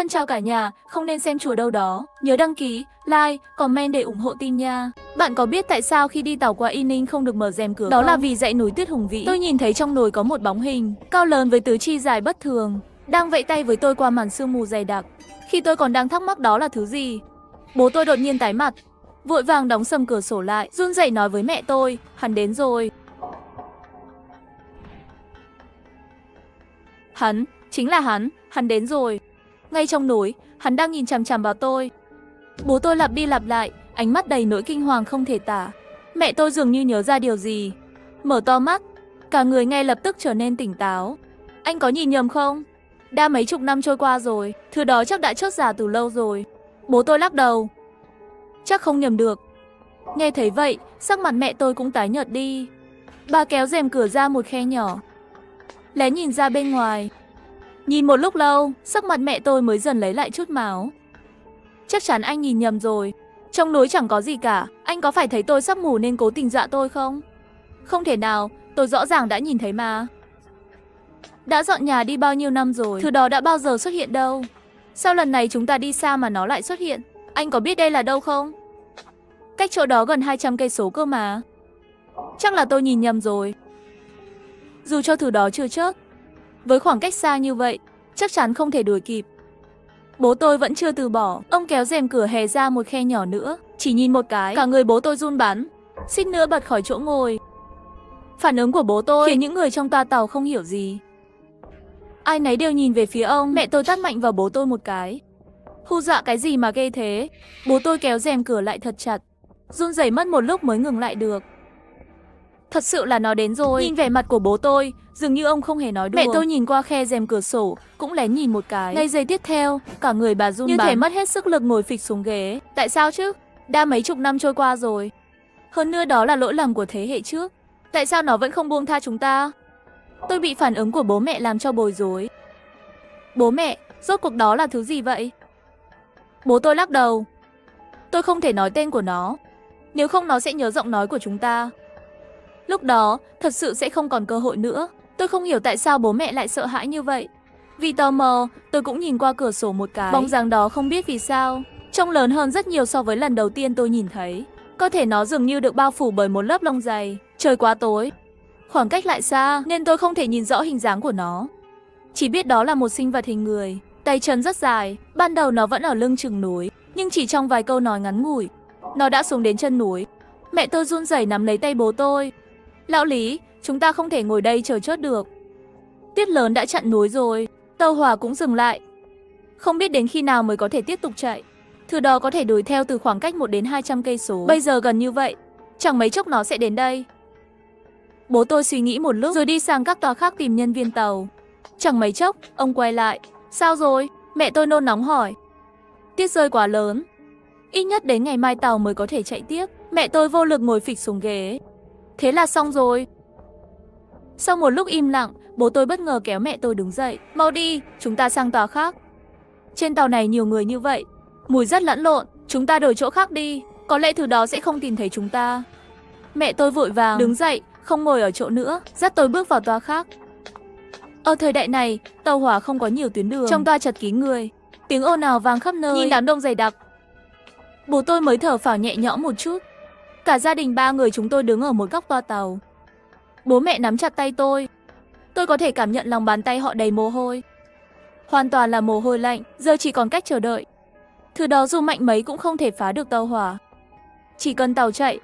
Thân chào cả nhà, không nên xem chùa đâu đó. Nhớ đăng ký, like, comment để ủng hộ team nha. Bạn có biết tại sao khi đi tàu qua Y Ninh không được mở rèm cửa đó không? Là vì dãy núi Tuyết Hùng Vĩ. Tôi nhìn thấy trong nồi có một bóng hình, cao lớn với tứ chi dài bất thường, đang vẫy tay với tôi qua màn sương mù dày đặc. Khi tôi còn đang thắc mắc đó là thứ gì, bố tôi đột nhiên tái mặt, vội vàng đóng sầm cửa sổ lại, run rẩy nói với mẹ tôi, hắn đến rồi. Hắn, chính là hắn đến rồi. Ngay trong núi, hắn đang nhìn chằm chằm vào tôi. Bố tôi lặp đi lặp lại, ánh mắt đầy nỗi kinh hoàng không thể tả. Mẹ tôi dường như nhớ ra điều gì, mở to mắt, cả người ngay lập tức trở nên tỉnh táo. Anh có nhìn nhầm không? Đã mấy chục năm trôi qua rồi, thứ đó chắc đã chốt giả từ lâu rồi. Bố tôi lắc đầu. Chắc không nhầm được. Nghe thấy vậy, sắc mặt mẹ tôi cũng tái nhợt đi. Bà kéo rèm cửa ra một khe nhỏ, lén nhìn ra bên ngoài. Nhìn một lúc lâu, sắc mặt mẹ tôi mới dần lấy lại chút máu. Chắc chắn anh nhìn nhầm rồi. Trong núi chẳng có gì cả. Anh có phải thấy tôi sắp ngủ nên cố tình dọa tôi không? Không thể nào, tôi rõ ràng đã nhìn thấy mà. Đã dọn nhà đi bao nhiêu năm rồi, thứ đó đã bao giờ xuất hiện đâu. Sao lần này chúng ta đi xa mà nó lại xuất hiện? Anh có biết đây là đâu không? Cách chỗ đó gần 200 cây số cơ mà. Chắc là tôi nhìn nhầm rồi. Dù cho thứ đó chưa chớt, với khoảng cách xa như vậy, chắc chắn không thể đuổi kịp. Bố tôi vẫn chưa từ bỏ, ông kéo rèm cửa hé ra một khe nhỏ nữa. Chỉ nhìn một cái, cả người bố tôi run bắn, suýt nữa bật khỏi chỗ ngồi. Phản ứng của bố tôi khiến những người trong toa tàu không hiểu gì. Ai nấy đều nhìn về phía ông. Mẹ tôi tát mạnh vào bố tôi một cái. Hù dọa cái gì mà ghê thế? Bố tôi kéo rèm cửa lại thật chặt, run rẩy mất một lúc mới ngừng lại được. Thật sự là nó đến rồi. Nhìn vẻ mặt của bố tôi, dường như ông không hề nói đùa. Mẹ tôi nhìn qua khe rèm cửa sổ, cũng lén nhìn một cái. Ngay giây tiếp theo, cả người bà run như thể mất hết sức lực ngồi phịch xuống ghế. Tại sao chứ? Đã mấy chục năm trôi qua rồi. Hơn nữa đó là lỗi lầm của thế hệ trước. Tại sao nó vẫn không buông tha chúng ta? Tôi bị phản ứng của bố mẹ làm cho bối rối. Bố mẹ, rốt cuộc đó là thứ gì vậy? Bố tôi lắc đầu. Tôi không thể nói tên của nó. Nếu không nó sẽ nhớ giọng nói của chúng ta. Lúc đó, thật sự sẽ không còn cơ hội nữa. Tôi không hiểu tại sao bố mẹ lại sợ hãi như vậy. Vì tò mò, tôi cũng nhìn qua cửa sổ một cái. Bóng dáng đó không biết vì sao trông lớn hơn rất nhiều so với lần đầu tiên tôi nhìn thấy. Cơ thể nó dường như được bao phủ bởi một lớp lông dày. Trời quá tối, khoảng cách lại xa nên tôi không thể nhìn rõ hình dáng của nó. Chỉ biết đó là một sinh vật hình người, tay chân rất dài. Ban đầu nó vẫn ở lưng chừng núi, nhưng chỉ trong vài câu nói ngắn ngủi, nó đã xuống đến chân núi. Mẹ tôi run rẩy nắm lấy tay bố tôi. Lão Lý, chúng ta không thể ngồi đây chờ chớt được. Tuyết lớn đã chặn núi rồi, tàu hỏa cũng dừng lại. Không biết đến khi nào mới có thể tiếp tục chạy. Thứ đó có thể đuổi theo từ khoảng cách 1 đến 200 cây số. Bây giờ gần như vậy, chẳng mấy chốc nó sẽ đến đây. Bố tôi suy nghĩ một lúc rồi đi sang các tòa khác tìm nhân viên tàu. Chẳng mấy chốc, ông quay lại. Sao rồi? Mẹ tôi nôn nóng hỏi. Tuyết rơi quá lớn, ít nhất đến ngày mai tàu mới có thể chạy tiếp. Mẹ tôi vô lực ngồi phịch xuống ghế. Thế là xong rồi. Sau một lúc im lặng, bố tôi bất ngờ kéo mẹ tôi đứng dậy. Mau đi, chúng ta sang tàu khác. Trên tàu này nhiều người như vậy, mùi rất lẫn lộn. Chúng ta đổi chỗ khác đi, có lẽ thứ đó sẽ không tìm thấy chúng ta. Mẹ tôi vội vàng đứng dậy, không ngồi ở chỗ nữa, dắt tôi bước vào toa khác. Ở thời đại này, tàu hỏa không có nhiều tuyến đường, trong toa chật kín người, tiếng ồn ào vang khắp nơi. Nhìn đám đông dày đặc, bố tôi mới thở phào nhẹ nhõm một chút. Cả gia đình 3 người chúng tôi đứng ở một góc toa tàu. Bố mẹ nắm chặt tay tôi. Tôi có thể cảm nhận lòng bàn tay họ đầy mồ hôi. Hoàn toàn là mồ hôi lạnh, giờ chỉ còn cách chờ đợi. Thứ đó dù mạnh mấy cũng không thể phá được tàu hỏa. Chỉ cần tàu chạy,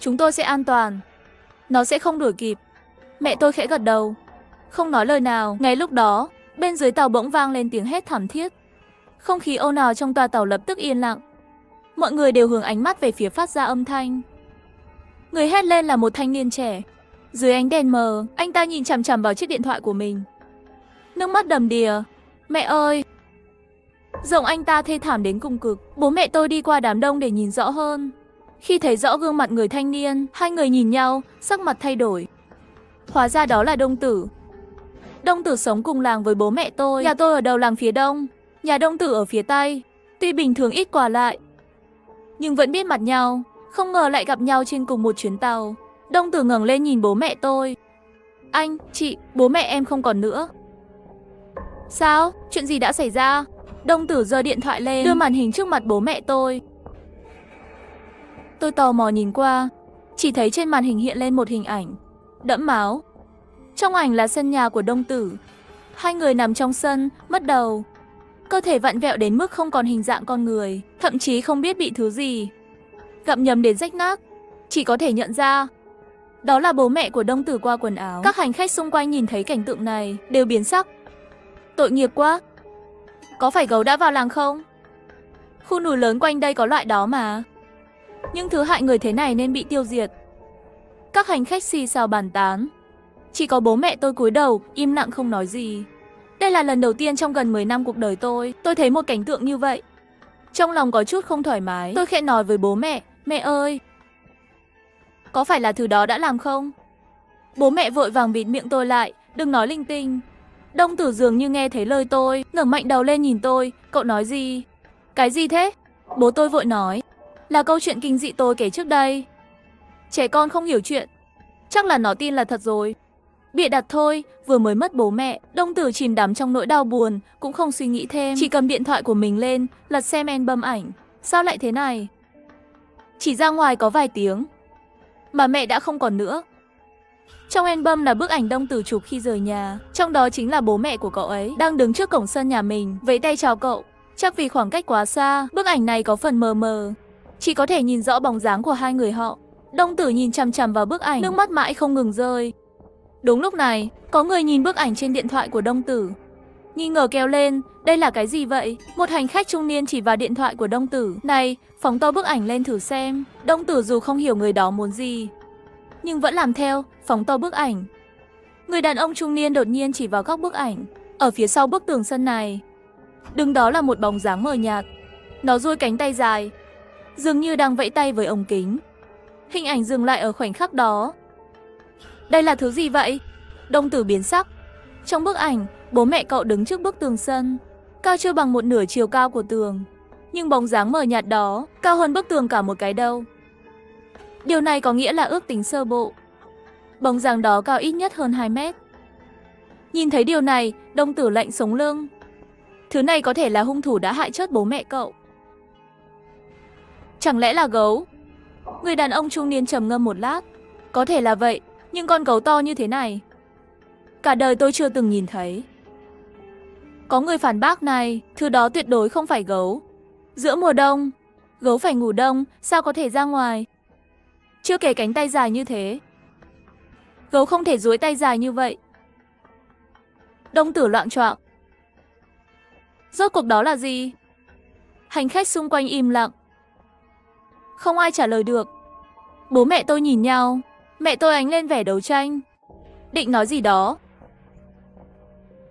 chúng tôi sẽ an toàn. Nó sẽ không đuổi kịp. Mẹ tôi khẽ gật đầu, không nói lời nào. Ngay lúc đó, bên dưới tàu bỗng vang lên tiếng hét thảm thiết. Không khí ồn ào trong toa tàu lập tức yên lặng. Mọi người đều hướng ánh mắt về phía phát ra âm thanh. Người hét lên là một thanh niên trẻ. Dưới ánh đèn mờ, anh ta nhìn chằm chằm vào chiếc điện thoại của mình, nước mắt đầm đìa. Mẹ ơi! Giọng anh ta thê thảm đến cùng cực. Bố mẹ tôi đi qua đám đông để nhìn rõ hơn. Khi thấy rõ gương mặt người thanh niên, hai người nhìn nhau, sắc mặt thay đổi. Hóa ra đó là Đông Tử. Đông Tử sống cùng làng với bố mẹ tôi. Nhà tôi ở đầu làng phía đông, nhà Đông Tử ở phía tây. Tuy bình thường ít qua lại, nhưng vẫn biết mặt nhau. Không ngờ lại gặp nhau trên cùng một chuyến tàu. Đông Tử ngẩng lên nhìn bố mẹ tôi. Anh, chị, bố mẹ em không còn nữa. Sao? Chuyện gì đã xảy ra? Đông Tử giơ điện thoại lên, đưa màn hình trước mặt bố mẹ tôi. Tôi tò mò nhìn qua, chỉ thấy trên màn hình hiện lên một hình ảnh đẫm máu. Trong ảnh là sân nhà của Đông Tử. Hai người nằm trong sân, mất đầu. Cơ thể vặn vẹo đến mức không còn hình dạng con người, thậm chí không biết bị thứ gì gặm nhấm đến rách nát. Chỉ có thể nhận ra đó là bố mẹ của Đông Tử qua quần áo. Các hành khách xung quanh nhìn thấy cảnh tượng này đều biến sắc. Tội nghiệp quá. Có phải gấu đã vào làng không? Khu núi lớn quanh đây có loại đó mà. Nhưng thứ hại người thế này nên bị tiêu diệt. Các hành khách xì xào bàn tán. Chỉ có bố mẹ tôi cúi đầu, im lặng không nói gì. Đây là lần đầu tiên trong gần 10 năm cuộc đời tôi thấy một cảnh tượng như vậy. Trong lòng có chút không thoải mái, tôi khẽ nói với bố mẹ, mẹ ơi, có phải là thứ đó đã làm không? Bố mẹ vội vàng bịt miệng tôi lại, đừng nói linh tinh. Đông Tử dường như nghe thấy lời tôi, ngẩng mạnh đầu lên nhìn tôi, cậu nói gì? Cái gì thế? Bố tôi vội nói, là câu chuyện kinh dị tôi kể trước đây. Trẻ con không hiểu chuyện, chắc là nó tin là thật rồi. Bịa đặt thôi, vừa mới mất bố mẹ, Đông Tử chìm đắm trong nỗi đau buồn, cũng không suy nghĩ thêm, chỉ cầm điện thoại của mình lên, lật xem album ảnh. Sao lại thế này? Chỉ ra ngoài có vài tiếng, mà mẹ đã không còn nữa. Trong album là bức ảnh Đông Tử chụp khi rời nhà, trong đó chính là bố mẹ của cậu ấy, đang đứng trước cổng sân nhà mình, vẫy tay chào cậu. Chắc vì khoảng cách quá xa, bức ảnh này có phần mờ mờ, chỉ có thể nhìn rõ bóng dáng của hai người họ. Đông Tử nhìn chằm chằm vào bức ảnh, nước mắt mãi không ngừng rơi. Đúng lúc này, có người nhìn bức ảnh trên điện thoại của Đông Tử, nghi ngờ kêu lên, đây là cái gì vậy? Một hành khách trung niên chỉ vào điện thoại của Đông Tử, này, phóng to bức ảnh lên thử xem. Đông Tử dù không hiểu người đó muốn gì, nhưng vẫn làm theo, phóng to bức ảnh. Người đàn ông trung niên đột nhiên chỉ vào góc bức ảnh, ở phía sau bức tường sân này. Đứng đó là một bóng dáng mờ nhạt, nó duỗi cánh tay dài, dường như đang vẫy tay với ống kính. Hình ảnh dừng lại ở khoảnh khắc đó. Đây là thứ gì vậy? Đông Tử biến sắc. Trong bức ảnh, bố mẹ cậu đứng trước bức tường sân, cao chưa bằng một nửa chiều cao của tường. Nhưng bóng dáng mờ nhạt đó cao hơn bức tường cả một cái đầu. Điều này có nghĩa là ước tính sơ bộ, bóng dáng đó cao ít nhất hơn 2 mét. Nhìn thấy điều này, Đông Tử lạnh sống lưng. Thứ này có thể là hung thủ đã hại chết bố mẹ cậu. Chẳng lẽ là gấu? Người đàn ông trung niên trầm ngâm một lát. Có thể là vậy, nhưng con gấu to như thế này, cả đời tôi chưa từng nhìn thấy. Có người phản bác này, thứ đó tuyệt đối không phải gấu. Giữa mùa đông, gấu phải ngủ đông, sao có thể ra ngoài? Chưa kể cánh tay dài như thế, gấu không thể duỗi tay dài như vậy. Đông Tử loạng choạng. Rốt cuộc đó là gì? Hành khách xung quanh im lặng, không ai trả lời được. Bố mẹ tôi nhìn nhau, mẹ tôi ánh lên vẻ đấu tranh, định nói gì đó.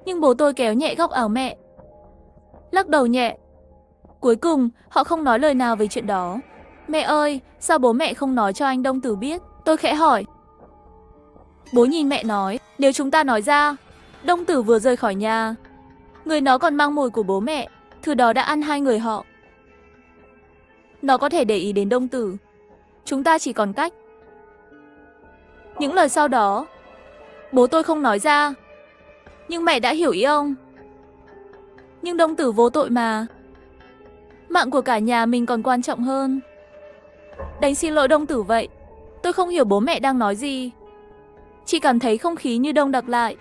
Nhưng bố tôi kéo nhẹ góc áo mẹ, lắc đầu nhẹ. Cuối cùng, họ không nói lời nào về chuyện đó. Mẹ ơi, sao bố mẹ không nói cho anh Đông Tử biết? Tôi khẽ hỏi. Bố nhìn mẹ nói, nếu chúng ta nói ra, Đông Tử vừa rời khỏi nhà, người nó còn mang mùi của bố mẹ, thứ đó đã ăn hai người họ. Nó có thể để ý đến Đông Tử. Chúng ta chỉ còn cách. Những lời sau đó, bố tôi không nói ra, nhưng mẹ đã hiểu ý ông. Nhưng Đông Tử vô tội mà. Mạng của cả nhà mình còn quan trọng hơn. Đành xin lỗi Đông Tử vậy. Tôi không hiểu bố mẹ đang nói gì, chỉ cảm thấy không khí như đông đặc lại.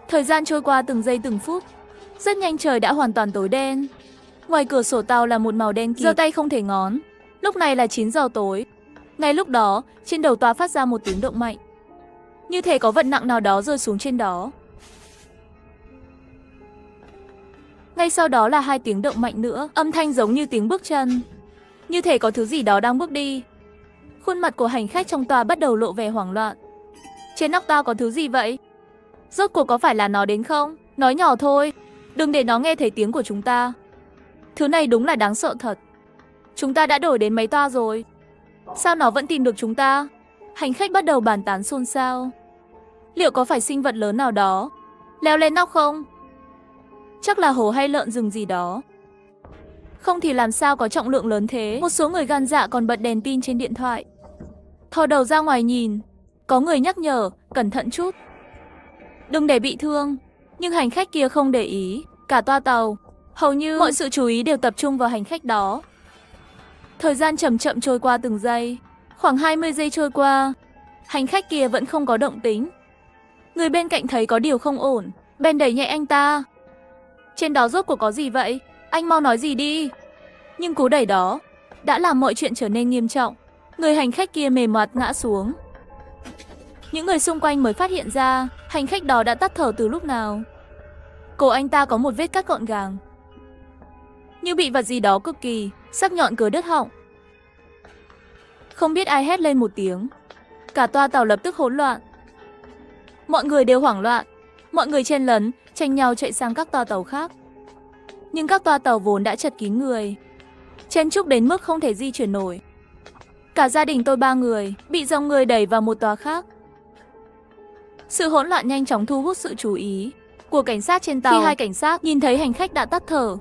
Thời gian trôi qua từng giây từng phút. Rất nhanh trời đã hoàn toàn tối đen. Ngoài cửa sổ tàu là một màu đen kịt, giơ tay không thể ngón. Lúc này là 9 giờ tối. Ngay lúc đó, trên đầu toa phát ra một tiếng động mạnh, như thể có vật nặng nào đó rơi xuống trên đó. Ngay sau đó là 2 tiếng động mạnh nữa, âm thanh giống như tiếng bước chân, như thể có thứ gì đó đang bước đi. Khuôn mặt của hành khách trong toa bắt đầu lộ vẻ hoảng loạn. Trên nóc toa có thứ gì vậy? Rốt cuộc có phải là nó đến không? Nói nhỏ thôi, đừng để nó nghe thấy tiếng của chúng ta. Thứ này đúng là đáng sợ thật. Chúng ta đã đổi đến mấy toa rồi, sao nó vẫn tìm được chúng ta? Hành khách bắt đầu bàn tán xôn xao. Liệu có phải sinh vật lớn nào đó leo lên nóc không? Chắc là hổ hay lợn rừng gì đó. Không thì làm sao có trọng lượng lớn thế. Một số người gan dạ còn bật đèn pin trên điện thoại, thò đầu ra ngoài nhìn. Có người nhắc nhở, cẩn thận chút, đừng để bị thương. Nhưng hành khách kia không để ý, cả toa tàu, hầu như mọi sự chú ý đều tập trung vào hành khách đó. Thời gian chậm chậm trôi qua từng giây, khoảng 20 giây trôi qua, hành khách kia vẫn không có động tĩnh. Người bên cạnh thấy có điều không ổn, bèn đẩy nhẹ anh ta. Trên đó rốt cuộc có gì vậy? Anh mau nói gì đi. Nhưng cú đẩy đó đã làm mọi chuyện trở nên nghiêm trọng. Người hành khách kia mềm mặt ngã xuống. Những người xung quanh mới phát hiện ra hành khách đó đã tắt thở từ lúc nào. Cổ anh ta có một vết cắt gọn gàng, như bị vật gì đó cực kỳ sắc nhọn cứa đứt họng. Không biết ai hét lên một tiếng, cả toa tàu lập tức hỗn loạn. Mọi người đều hoảng loạn, mọi người chen lấn, tranh nhau chạy sang các toa tàu khác. Nhưng các toa tàu vốn đã chật kín người, chen chúc đến mức không thể di chuyển nổi. Cả gia đình tôi 3 người bị dòng người đẩy vào một toa khác. Sự hỗn loạn nhanh chóng thu hút sự chú ý của cảnh sát trên tàu. Khi hai cảnh sát nhìn thấy hành khách đã tắt thở,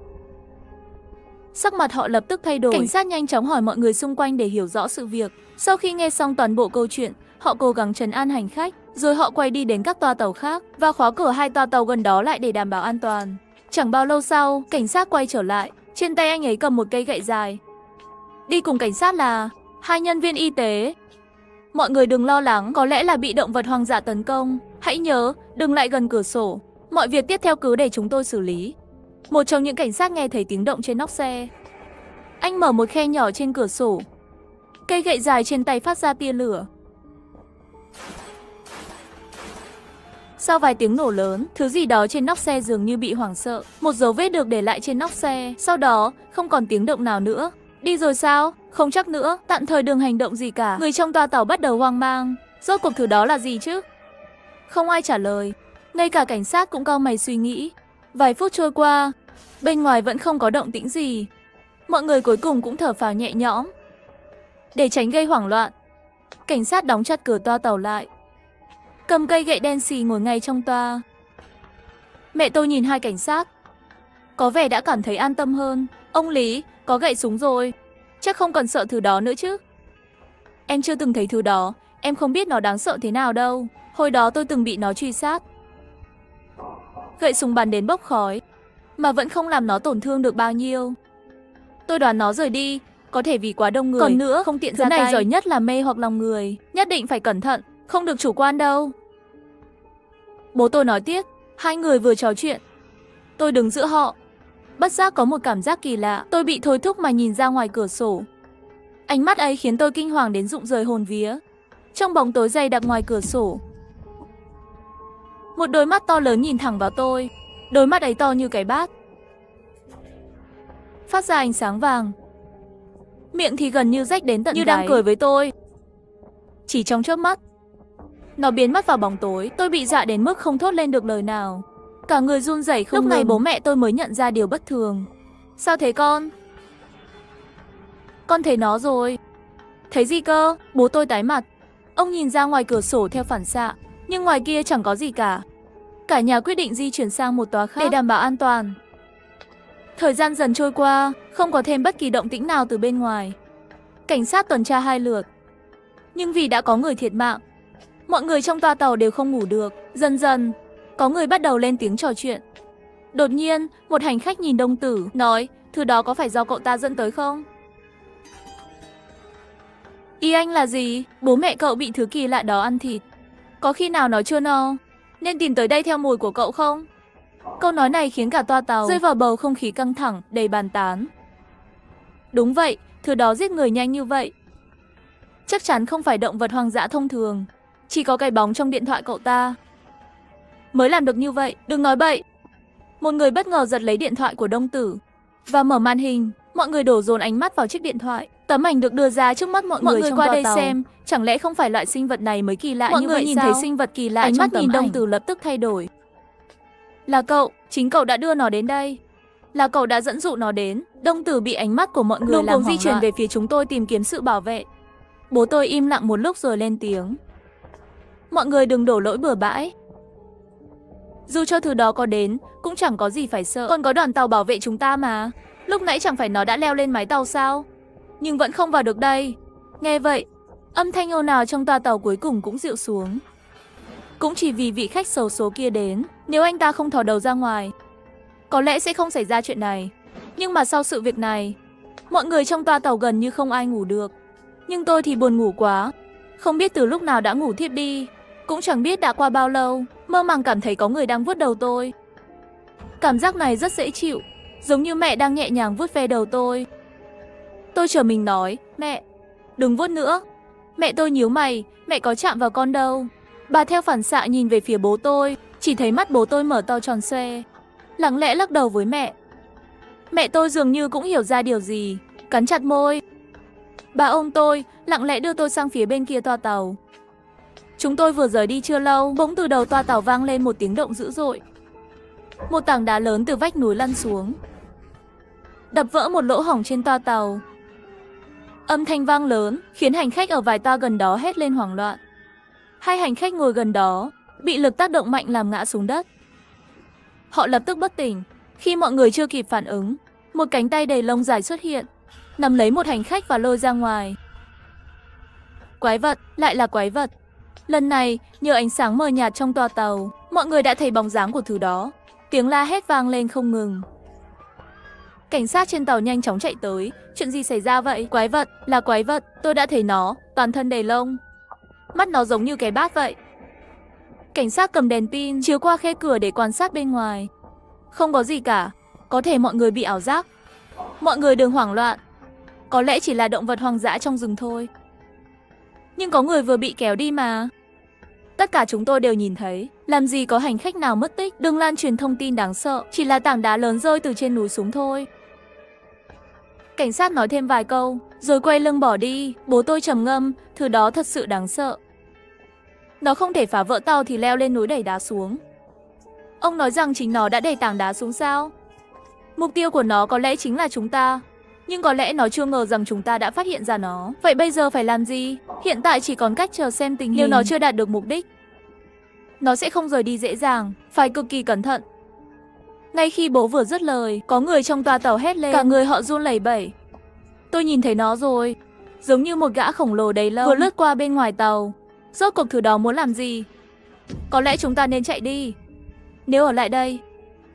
sắc mặt họ lập tức thay đổi. Cảnh sát nhanh chóng hỏi mọi người xung quanh để hiểu rõ sự việc. Sau khi nghe xong toàn bộ câu chuyện, họ cố gắng trấn an hành khách, rồi họ quay đi đến các toa tàu khác và khóa cửa hai toa tàu gần đó lại để đảm bảo an toàn. Chẳng bao lâu sau, cảnh sát quay trở lại, trên tay anh ấy cầm một cây gậy dài. Đi cùng cảnh sát là 2 nhân viên y tế. Mọi người đừng lo lắng, có lẽ là bị động vật hoang dã tấn công. Hãy nhớ, đừng lại gần cửa sổ. Mọi việc tiếp theo cứ để chúng tôi xử lý. Một trong những cảnh sát nghe thấy tiếng động trên nóc xe. Anh mở một khe nhỏ trên cửa sổ. Cây gậy dài trên tay phát ra tia lửa. Sau vài tiếng nổ lớn, thứ gì đó trên nóc xe dường như bị hoảng sợ. Một dấu vết được để lại trên nóc xe. Sau đó, không còn tiếng động nào nữa. Đi rồi sao? Không chắc nữa, tạm thời đừng hành động gì cả. Người trong toa tàu bắt đầu hoang mang. Rốt cuộc thứ đó là gì chứ? Không ai trả lời. Ngay cả cảnh sát cũng cau mày suy nghĩ. Vài phút trôi qua, bên ngoài vẫn không có động tĩnh gì. Mọi người cuối cùng cũng thở phào nhẹ nhõm. Để tránh gây hoảng loạn, cảnh sát đóng chặt cửa toa tàu lại, cầm cây gậy đen xì ngồi ngay trong toa. Mẹ tôi nhìn hai cảnh sát, có vẻ đã cảm thấy an tâm hơn. Ông Lý, có gậy súng rồi, chắc không cần sợ thứ đó nữa chứ? Em chưa từng thấy thứ đó, em không biết nó đáng sợ thế nào đâu. Hồi đó tôi từng bị nó truy sát. Gậy súng bắn đến bốc khói, mà vẫn không làm nó tổn thương được bao nhiêu. Tôi đoán nó rời đi, có thể vì quá đông người. Còn nữa, không tiện ra tay. Thứ này giỏi nhất là mê hoặc lòng người. Nhất định phải cẩn thận, không được chủ quan đâu. Bố tôi nói tiếp. Hai người vừa trò chuyện, tôi đứng giữa họ. Bất giác có một cảm giác kỳ lạ. Tôi bị thôi thúc mà nhìn ra ngoài cửa sổ. Ánh mắt ấy khiến tôi kinh hoàng đến rụng rời hồn vía. Trong bóng tối dày đặc ngoài cửa sổ, một đôi mắt to lớn nhìn thẳng vào tôi. Đôi mắt ấy to như cái bát, phát ra ánh sáng vàng. Miệng thì gần như rách đến tận như đáy, đang cười với tôi. Chỉ trong chớp mắt, nó biến mất vào bóng tối. Tôi bị dọa đến mức không thốt lên được lời nào, cả người run rẩy không ngừng. Lúc này bố mẹ tôi mới nhận ra điều bất thường. Sao thế con? Con thấy nó rồi. Thấy gì cơ? Bố tôi tái mặt. Ông nhìn ra ngoài cửa sổ theo phản xạ, nhưng ngoài kia chẳng có gì cả. Cả nhà quyết định di chuyển sang một tòa khác để đảm bảo an toàn. Thời gian dần trôi qua, không có thêm bất kỳ động tĩnh nào từ bên ngoài. Cảnh sát tuần tra 2 lượt, nhưng vì đã có người thiệt mạng, mọi người trong toa tàu đều không ngủ được. Dần dần, có người bắt đầu lên tiếng trò chuyện. Đột nhiên, một hành khách nhìn Đông Tử, nói, thứ đó có phải do cậu ta dẫn tới không? Ý anh là gì? Bố mẹ cậu bị thứ kỳ lạ đó ăn thịt. Có khi nào nó chưa no, nên tìm tới đây theo mùi của cậu không? Câu nói này khiến cả toa tàu rơi vào bầu không khí căng thẳng, đầy bàn tán. Đúng vậy, thứ đó giết người nhanh như vậy, chắc chắn không phải động vật hoang dã thông thường. Chỉ có cái bóng trong điện thoại cậu ta mới làm được như vậy. Đừng nói bậy. Một người bất ngờ giật lấy điện thoại của Đông Tử và mở màn hình. Mọi người đổ dồn ánh mắt vào chiếc điện thoại. Tấm ảnh được đưa ra trước mắt mọi người trong qua đây tàu. Xem, chẳng lẽ không phải loại sinh vật này mới kỳ lạ như vậy sao? Mọi người nhìn thấy sinh vật kỳ lạ, ánh mắt nhìn Đông Tử lập tức thay đổi. Là cậu, chính cậu đã đưa nó đến đây. Là cậu đã dẫn dụ nó đến. Đông Tử bị ánh mắt của mọi người làm hoảng loạn, di chuyển về phía chúng tôi tìm kiếm sự bảo vệ. Bố tôi im lặng một lúc rồi lên tiếng. Mọi người đừng đổ lỗi bừa bãi. Dù cho thứ đó có đến, cũng chẳng có gì phải sợ. Còn có đoàn tàu bảo vệ chúng ta mà. Lúc nãy chẳng phải nó đã leo lên mái tàu sao? Nhưng vẫn không vào được đây. Nghe vậy, âm thanh ồn ào trong toa tàu cuối cùng cũng dịu xuống. Cũng chỉ vì vị khách xấu số kia đến. Nếu anh ta không thò đầu ra ngoài, có lẽ sẽ không xảy ra chuyện này. Nhưng mà sau sự việc này, mọi người trong toa tàu gần như không ai ngủ được. Nhưng tôi thì buồn ngủ quá, không biết từ lúc nào đã ngủ thiếp đi. Cũng chẳng biết đã qua bao lâu, mơ màng cảm thấy có người đang vuốt đầu tôi. Cảm giác này rất dễ chịu, giống như mẹ đang nhẹ nhàng vuốt ve đầu tôi. Tôi trở mình nói, mẹ, đừng vuốt nữa. Mẹ tôi nhíu mày, mẹ có chạm vào con đâu. Bà theo phản xạ nhìn về phía bố tôi, chỉ thấy mắt bố tôi mở to tròn xoe, lặng lẽ lắc đầu với mẹ. Mẹ tôi dường như cũng hiểu ra điều gì, cắn chặt môi. Bà ôm tôi, lặng lẽ đưa tôi sang phía bên kia toa tàu. Chúng tôi vừa rời đi chưa lâu, bỗng từ đầu toa tàu vang lên một tiếng động dữ dội. Một tảng đá lớn từ vách núi lăn xuống, đập vỡ một lỗ hổng trên toa tàu. Âm thanh vang lớn, khiến hành khách ở vài toa gần đó hét lên hoảng loạn. Hai hành khách ngồi gần đó bị lực tác động mạnh làm ngã xuống đất. Họ lập tức bất tỉnh. Khi mọi người chưa kịp phản ứng, một cánh tay đầy lông dài xuất hiện, nắm lấy một hành khách và lôi ra ngoài. Quái vật, lại là quái vật. Lần này, nhờ ánh sáng mờ nhạt trong toa tàu, mọi người đã thấy bóng dáng của thứ đó. Tiếng la hét vang lên không ngừng. Cảnh sát trên tàu nhanh chóng chạy tới. Chuyện gì xảy ra vậy? Quái vật, là quái vật. Tôi đã thấy nó, toàn thân đầy lông. Mắt nó giống như cái bát vậy. Cảnh sát cầm đèn pin chiếu qua khe cửa để quan sát bên ngoài. Không có gì cả. Có thể mọi người bị ảo giác. Mọi người đừng hoảng loạn. Có lẽ chỉ là động vật hoang dã trong rừng thôi. Nhưng có người vừa bị kéo đi mà. Tất cả chúng tôi đều nhìn thấy. Làm gì có hành khách nào mất tích. Đừng lan truyền thông tin đáng sợ. Chỉ là tảng đá lớn rơi từ trên núi xuống thôi. Cảnh sát nói thêm vài câu, rồi quay lưng bỏ đi. Bố tôi trầm ngâm, thứ đó thật sự đáng sợ. Nó không thể phá vỡ tàu thì leo lên núi đẩy đá xuống. Ông nói rằng chính nó đã đẩy tảng đá xuống sao? Mục tiêu của nó có lẽ chính là chúng ta. Nhưng có lẽ nó chưa ngờ rằng chúng ta đã phát hiện ra nó. Vậy bây giờ phải làm gì? Hiện tại chỉ còn cách chờ xem tình hình. Nếu nó chưa đạt được mục đích, nó sẽ không rời đi dễ dàng. Phải cực kỳ cẩn thận. Ngay khi bố vừa dứt lời, có người trong toa tàu hét lên. Cả người họ run lẩy bẩy. Tôi nhìn thấy nó rồi. Giống như một gã khổng lồ đầy lông vừa lướt qua bên ngoài tàu. Rốt cuộc thứ đó muốn làm gì? Có lẽ chúng ta nên chạy đi. Nếu ở lại đây,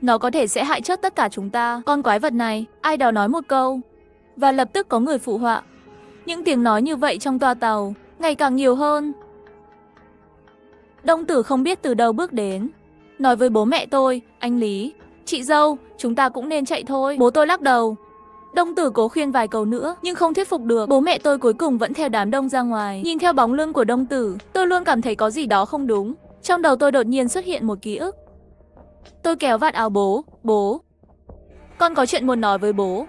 nó có thể sẽ hại chết tất cả chúng ta. Con quái vật này, ai đó nói một câu, và lập tức có người phụ họa. Những tiếng nói như vậy trong toa tàu ngày càng nhiều hơn. Đông Tử không biết từ đâu bước đến, nói với bố mẹ tôi, anh Lý, chị dâu, chúng ta cũng nên chạy thôi. Bố tôi lắc đầu. Đông Tử cố khuyên vài câu nữa nhưng không thuyết phục được. Bố mẹ tôi cuối cùng vẫn theo đám đông ra ngoài. Nhìn theo bóng lưng của Đông Tử, tôi luôn cảm thấy có gì đó không đúng. Trong đầu tôi đột nhiên xuất hiện một ký ức. Tôi kéo vạt áo bố. Bố, con có chuyện muốn nói với bố.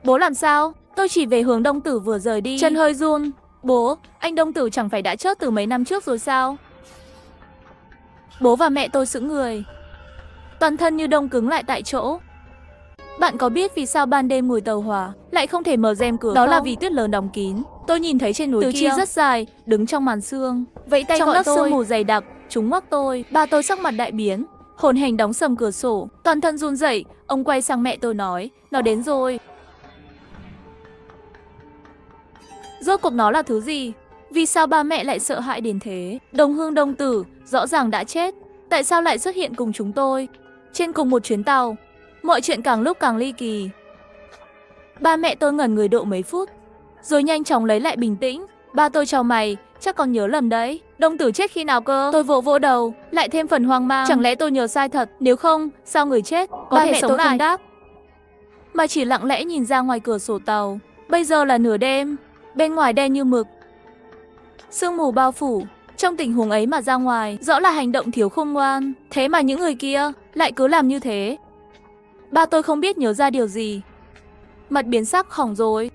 Bố làm sao? Tôi chỉ về hướng Đông Tử vừa rời đi, chân hơi run. Bố, anh Đông Tử chẳng phải đã chết từ mấy năm trước rồi sao? Bố và mẹ tôi sững người, toàn thân như đông cứng lại tại chỗ. Bạn có biết vì sao ban đêm mùi tàu hỏa lại không thể mở rèm cửa? Đó là vì tuyết lớn đóng kín. Tôi nhìn thấy trên núi kia rất dài, đứng trong màn sương, vẫy tay gọi tôi. Trong lớp sương mù dày đặc, chúng ngoắc tôi. Ba tôi sắc mặt đại biến, hồn hển đóng sầm cửa sổ, toàn thân run rẩy. Ông quay sang mẹ tôi nói, nó đến rồi. Rốt cuộc nó là thứ gì? Vì sao ba mẹ lại sợ hãi đến thế? Đồng Hương Đông Tử rõ ràng đã chết, tại sao lại xuất hiện cùng chúng tôi trên cùng một chuyến tàu? Mọi chuyện càng lúc càng ly kỳ. Ba mẹ tôi ngẩn người độ mấy phút, rồi nhanh chóng lấy lại bình tĩnh. Ba tôi chau mày, chắc con nhớ lầm đấy. Đông Tử chết khi nào cơ? Tôi vỗ vỗ đầu, lại thêm phần hoang mang. Chẳng lẽ tôi nhớ sai thật? Nếu không, sao người chết có thể sống lại? Không đáp, mà chỉ lặng lẽ nhìn ra ngoài cửa sổ tàu. Bây giờ là nửa đêm, bên ngoài đen như mực, sương mù bao phủ. Trong tình huống ấy mà ra ngoài, rõ là hành động thiếu khôn ngoan. Thế mà những người kia lại cứ làm như thế. Ba tôi không biết nhớ ra điều gì, mặt biến sắc. Hỏng rồi,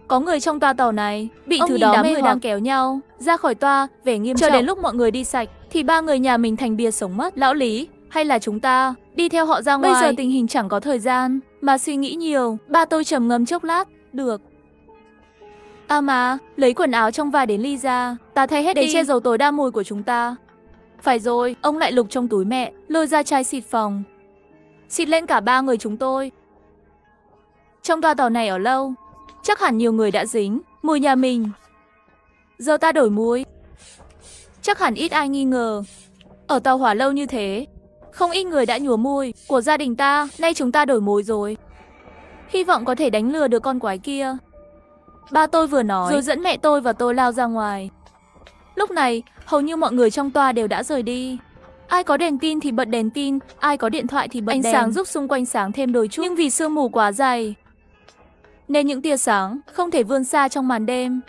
có người trong toa tàu này bị thứ đó mê hoặc. Đang kéo nhau ra khỏi toa, vẻ nghiêm trọng. Cho đến lúc mọi người đi sạch thì ba người nhà mình thành bia sống mất. Lão Lý, hay là chúng ta đi theo họ ra ngoài? Bây giờ tình hình chẳng có thời gian mà suy nghĩ nhiều. Ba tôi trầm ngâm chốc lát. Được. À mà, lấy quần áo trong vải đến ly ra, ta thay hết để che giấu tối đa mùi của chúng ta. Phải rồi, ông lại lục trong túi mẹ, lôi ra chai xịt phòng, xịt lên cả ba người chúng tôi. Trong toa tàu này ở lâu, chắc hẳn nhiều người đã dính mùi nhà mình. Giờ ta đổi mùi, chắc hẳn ít ai nghi ngờ. Ở tàu hỏa lâu như thế, Không ít người đã nhủa môi của gia đình ta, nay chúng ta đổi mối rồi. Hy vọng có thể đánh lừa được con quái kia. Ba tôi vừa nói, rồi dẫn mẹ tôi và tôi lao ra ngoài. Lúc này, hầu như mọi người trong toa đều đã rời đi. Ai có đèn tin thì bật đèn tin, ai có điện thoại thì bật đèn. Ánh sáng giúp xung quanh sáng thêm đôi chút, nhưng vì sương mù quá dày nên những tia sáng không thể vươn xa trong màn đêm.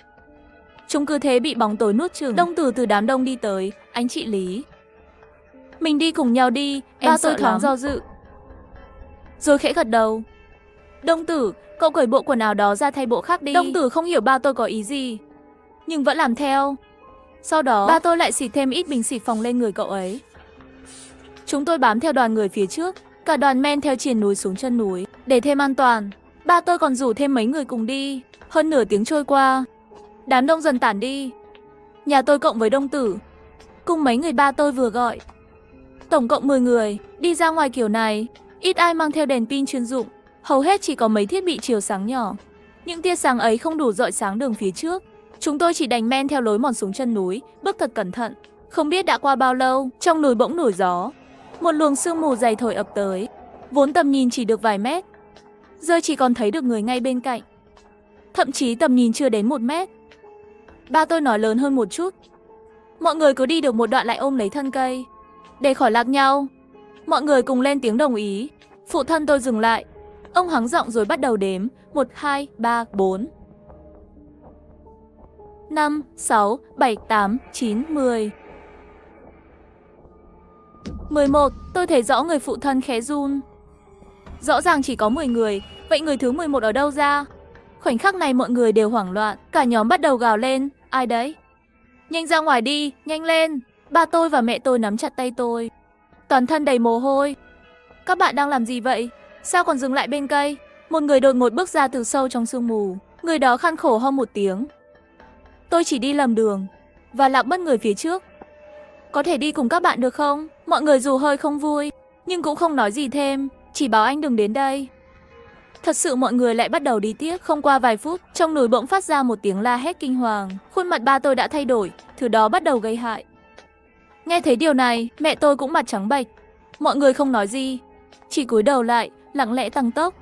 Chúng cứ thế bị bóng tối nuốt chửng. Đông Tử từ đám đông đi tới, anh chị Lý. Mình đi cùng nhau đi, ba tôi thoáng do dự. Rồi khẽ gật đầu. Đông Tử, cậu cởi bộ quần áo đó ra thay bộ khác đi. Đông Tử không hiểu ba tôi có ý gì, nhưng vẫn làm theo. Sau đó, ba tôi lại xịt thêm ít bình xịt phòng lên người cậu ấy. Chúng tôi bám theo đoàn người phía trước, cả đoàn men theo triền núi xuống chân núi. Để thêm an toàn, ba tôi còn rủ thêm mấy người cùng đi. Hơn nửa tiếng trôi qua, đám đông dần tản đi. Nhà tôi cộng với Đông Tử, cùng mấy người ba tôi vừa gọi, tổng cộng 10 người, đi ra ngoài kiểu này. Ít ai mang theo đèn pin chuyên dụng, hầu hết chỉ có mấy thiết bị chiếu sáng nhỏ. Những tia sáng ấy không đủ rọi sáng đường phía trước. Chúng tôi chỉ đành men theo lối mòn xuống chân núi, bước thật cẩn thận. Không biết đã qua bao lâu, trong núi bỗng nổi gió. Một luồng sương mù dày thổi ập tới. Vốn tầm nhìn chỉ được vài mét, giờ chỉ còn thấy được người ngay bên cạnh. Thậm chí tầm nhìn chưa đến 1 mét. Ba tôi nói lớn hơn một chút. Mọi người cứ đi được một đoạn lại ôm lấy thân cây, để khỏi lạc nhau. Mọi người cùng lên tiếng đồng ý. Phụ thân tôi dừng lại. Ông hắng giọng rồi bắt đầu đếm. 1, 2, 3, 4, 5, 6, 7, 8, 9, 10. 11, tôi thấy rõ người phụ thân khẽ run. Rõ ràng chỉ có 10 người, vậy người thứ 11 ở đâu ra? Khoảnh khắc này mọi người đều hoảng loạn, cả nhóm bắt đầu gào lên, ai đấy? Nhanh ra ngoài đi, nhanh lên. Ba tôi và mẹ tôi nắm chặt tay tôi, toàn thân đầy mồ hôi. Các bạn đang làm gì vậy? Sao còn dừng lại bên cây? Một người đột ngột bước ra từ sâu trong sương mù. Người đó khan khổ ho một tiếng. Tôi chỉ đi lầm đường và lạc mất người phía trước. Có thể đi cùng các bạn được không? Mọi người dù hơi không vui, nhưng cũng không nói gì thêm, chỉ bảo anh đừng đến đây. Thật sự mọi người lại bắt đầu đi tiếp. Không qua vài phút, trong núi bỗng phát ra một tiếng la hét kinh hoàng. Khuôn mặt ba tôi đã thay đổi, thứ đó bắt đầu gây hại. Nghe thấy điều này, mẹ tôi cũng mặt trắng bệch. Mọi người không nói gì, chỉ cúi đầu lại, lặng lẽ tăng tốc.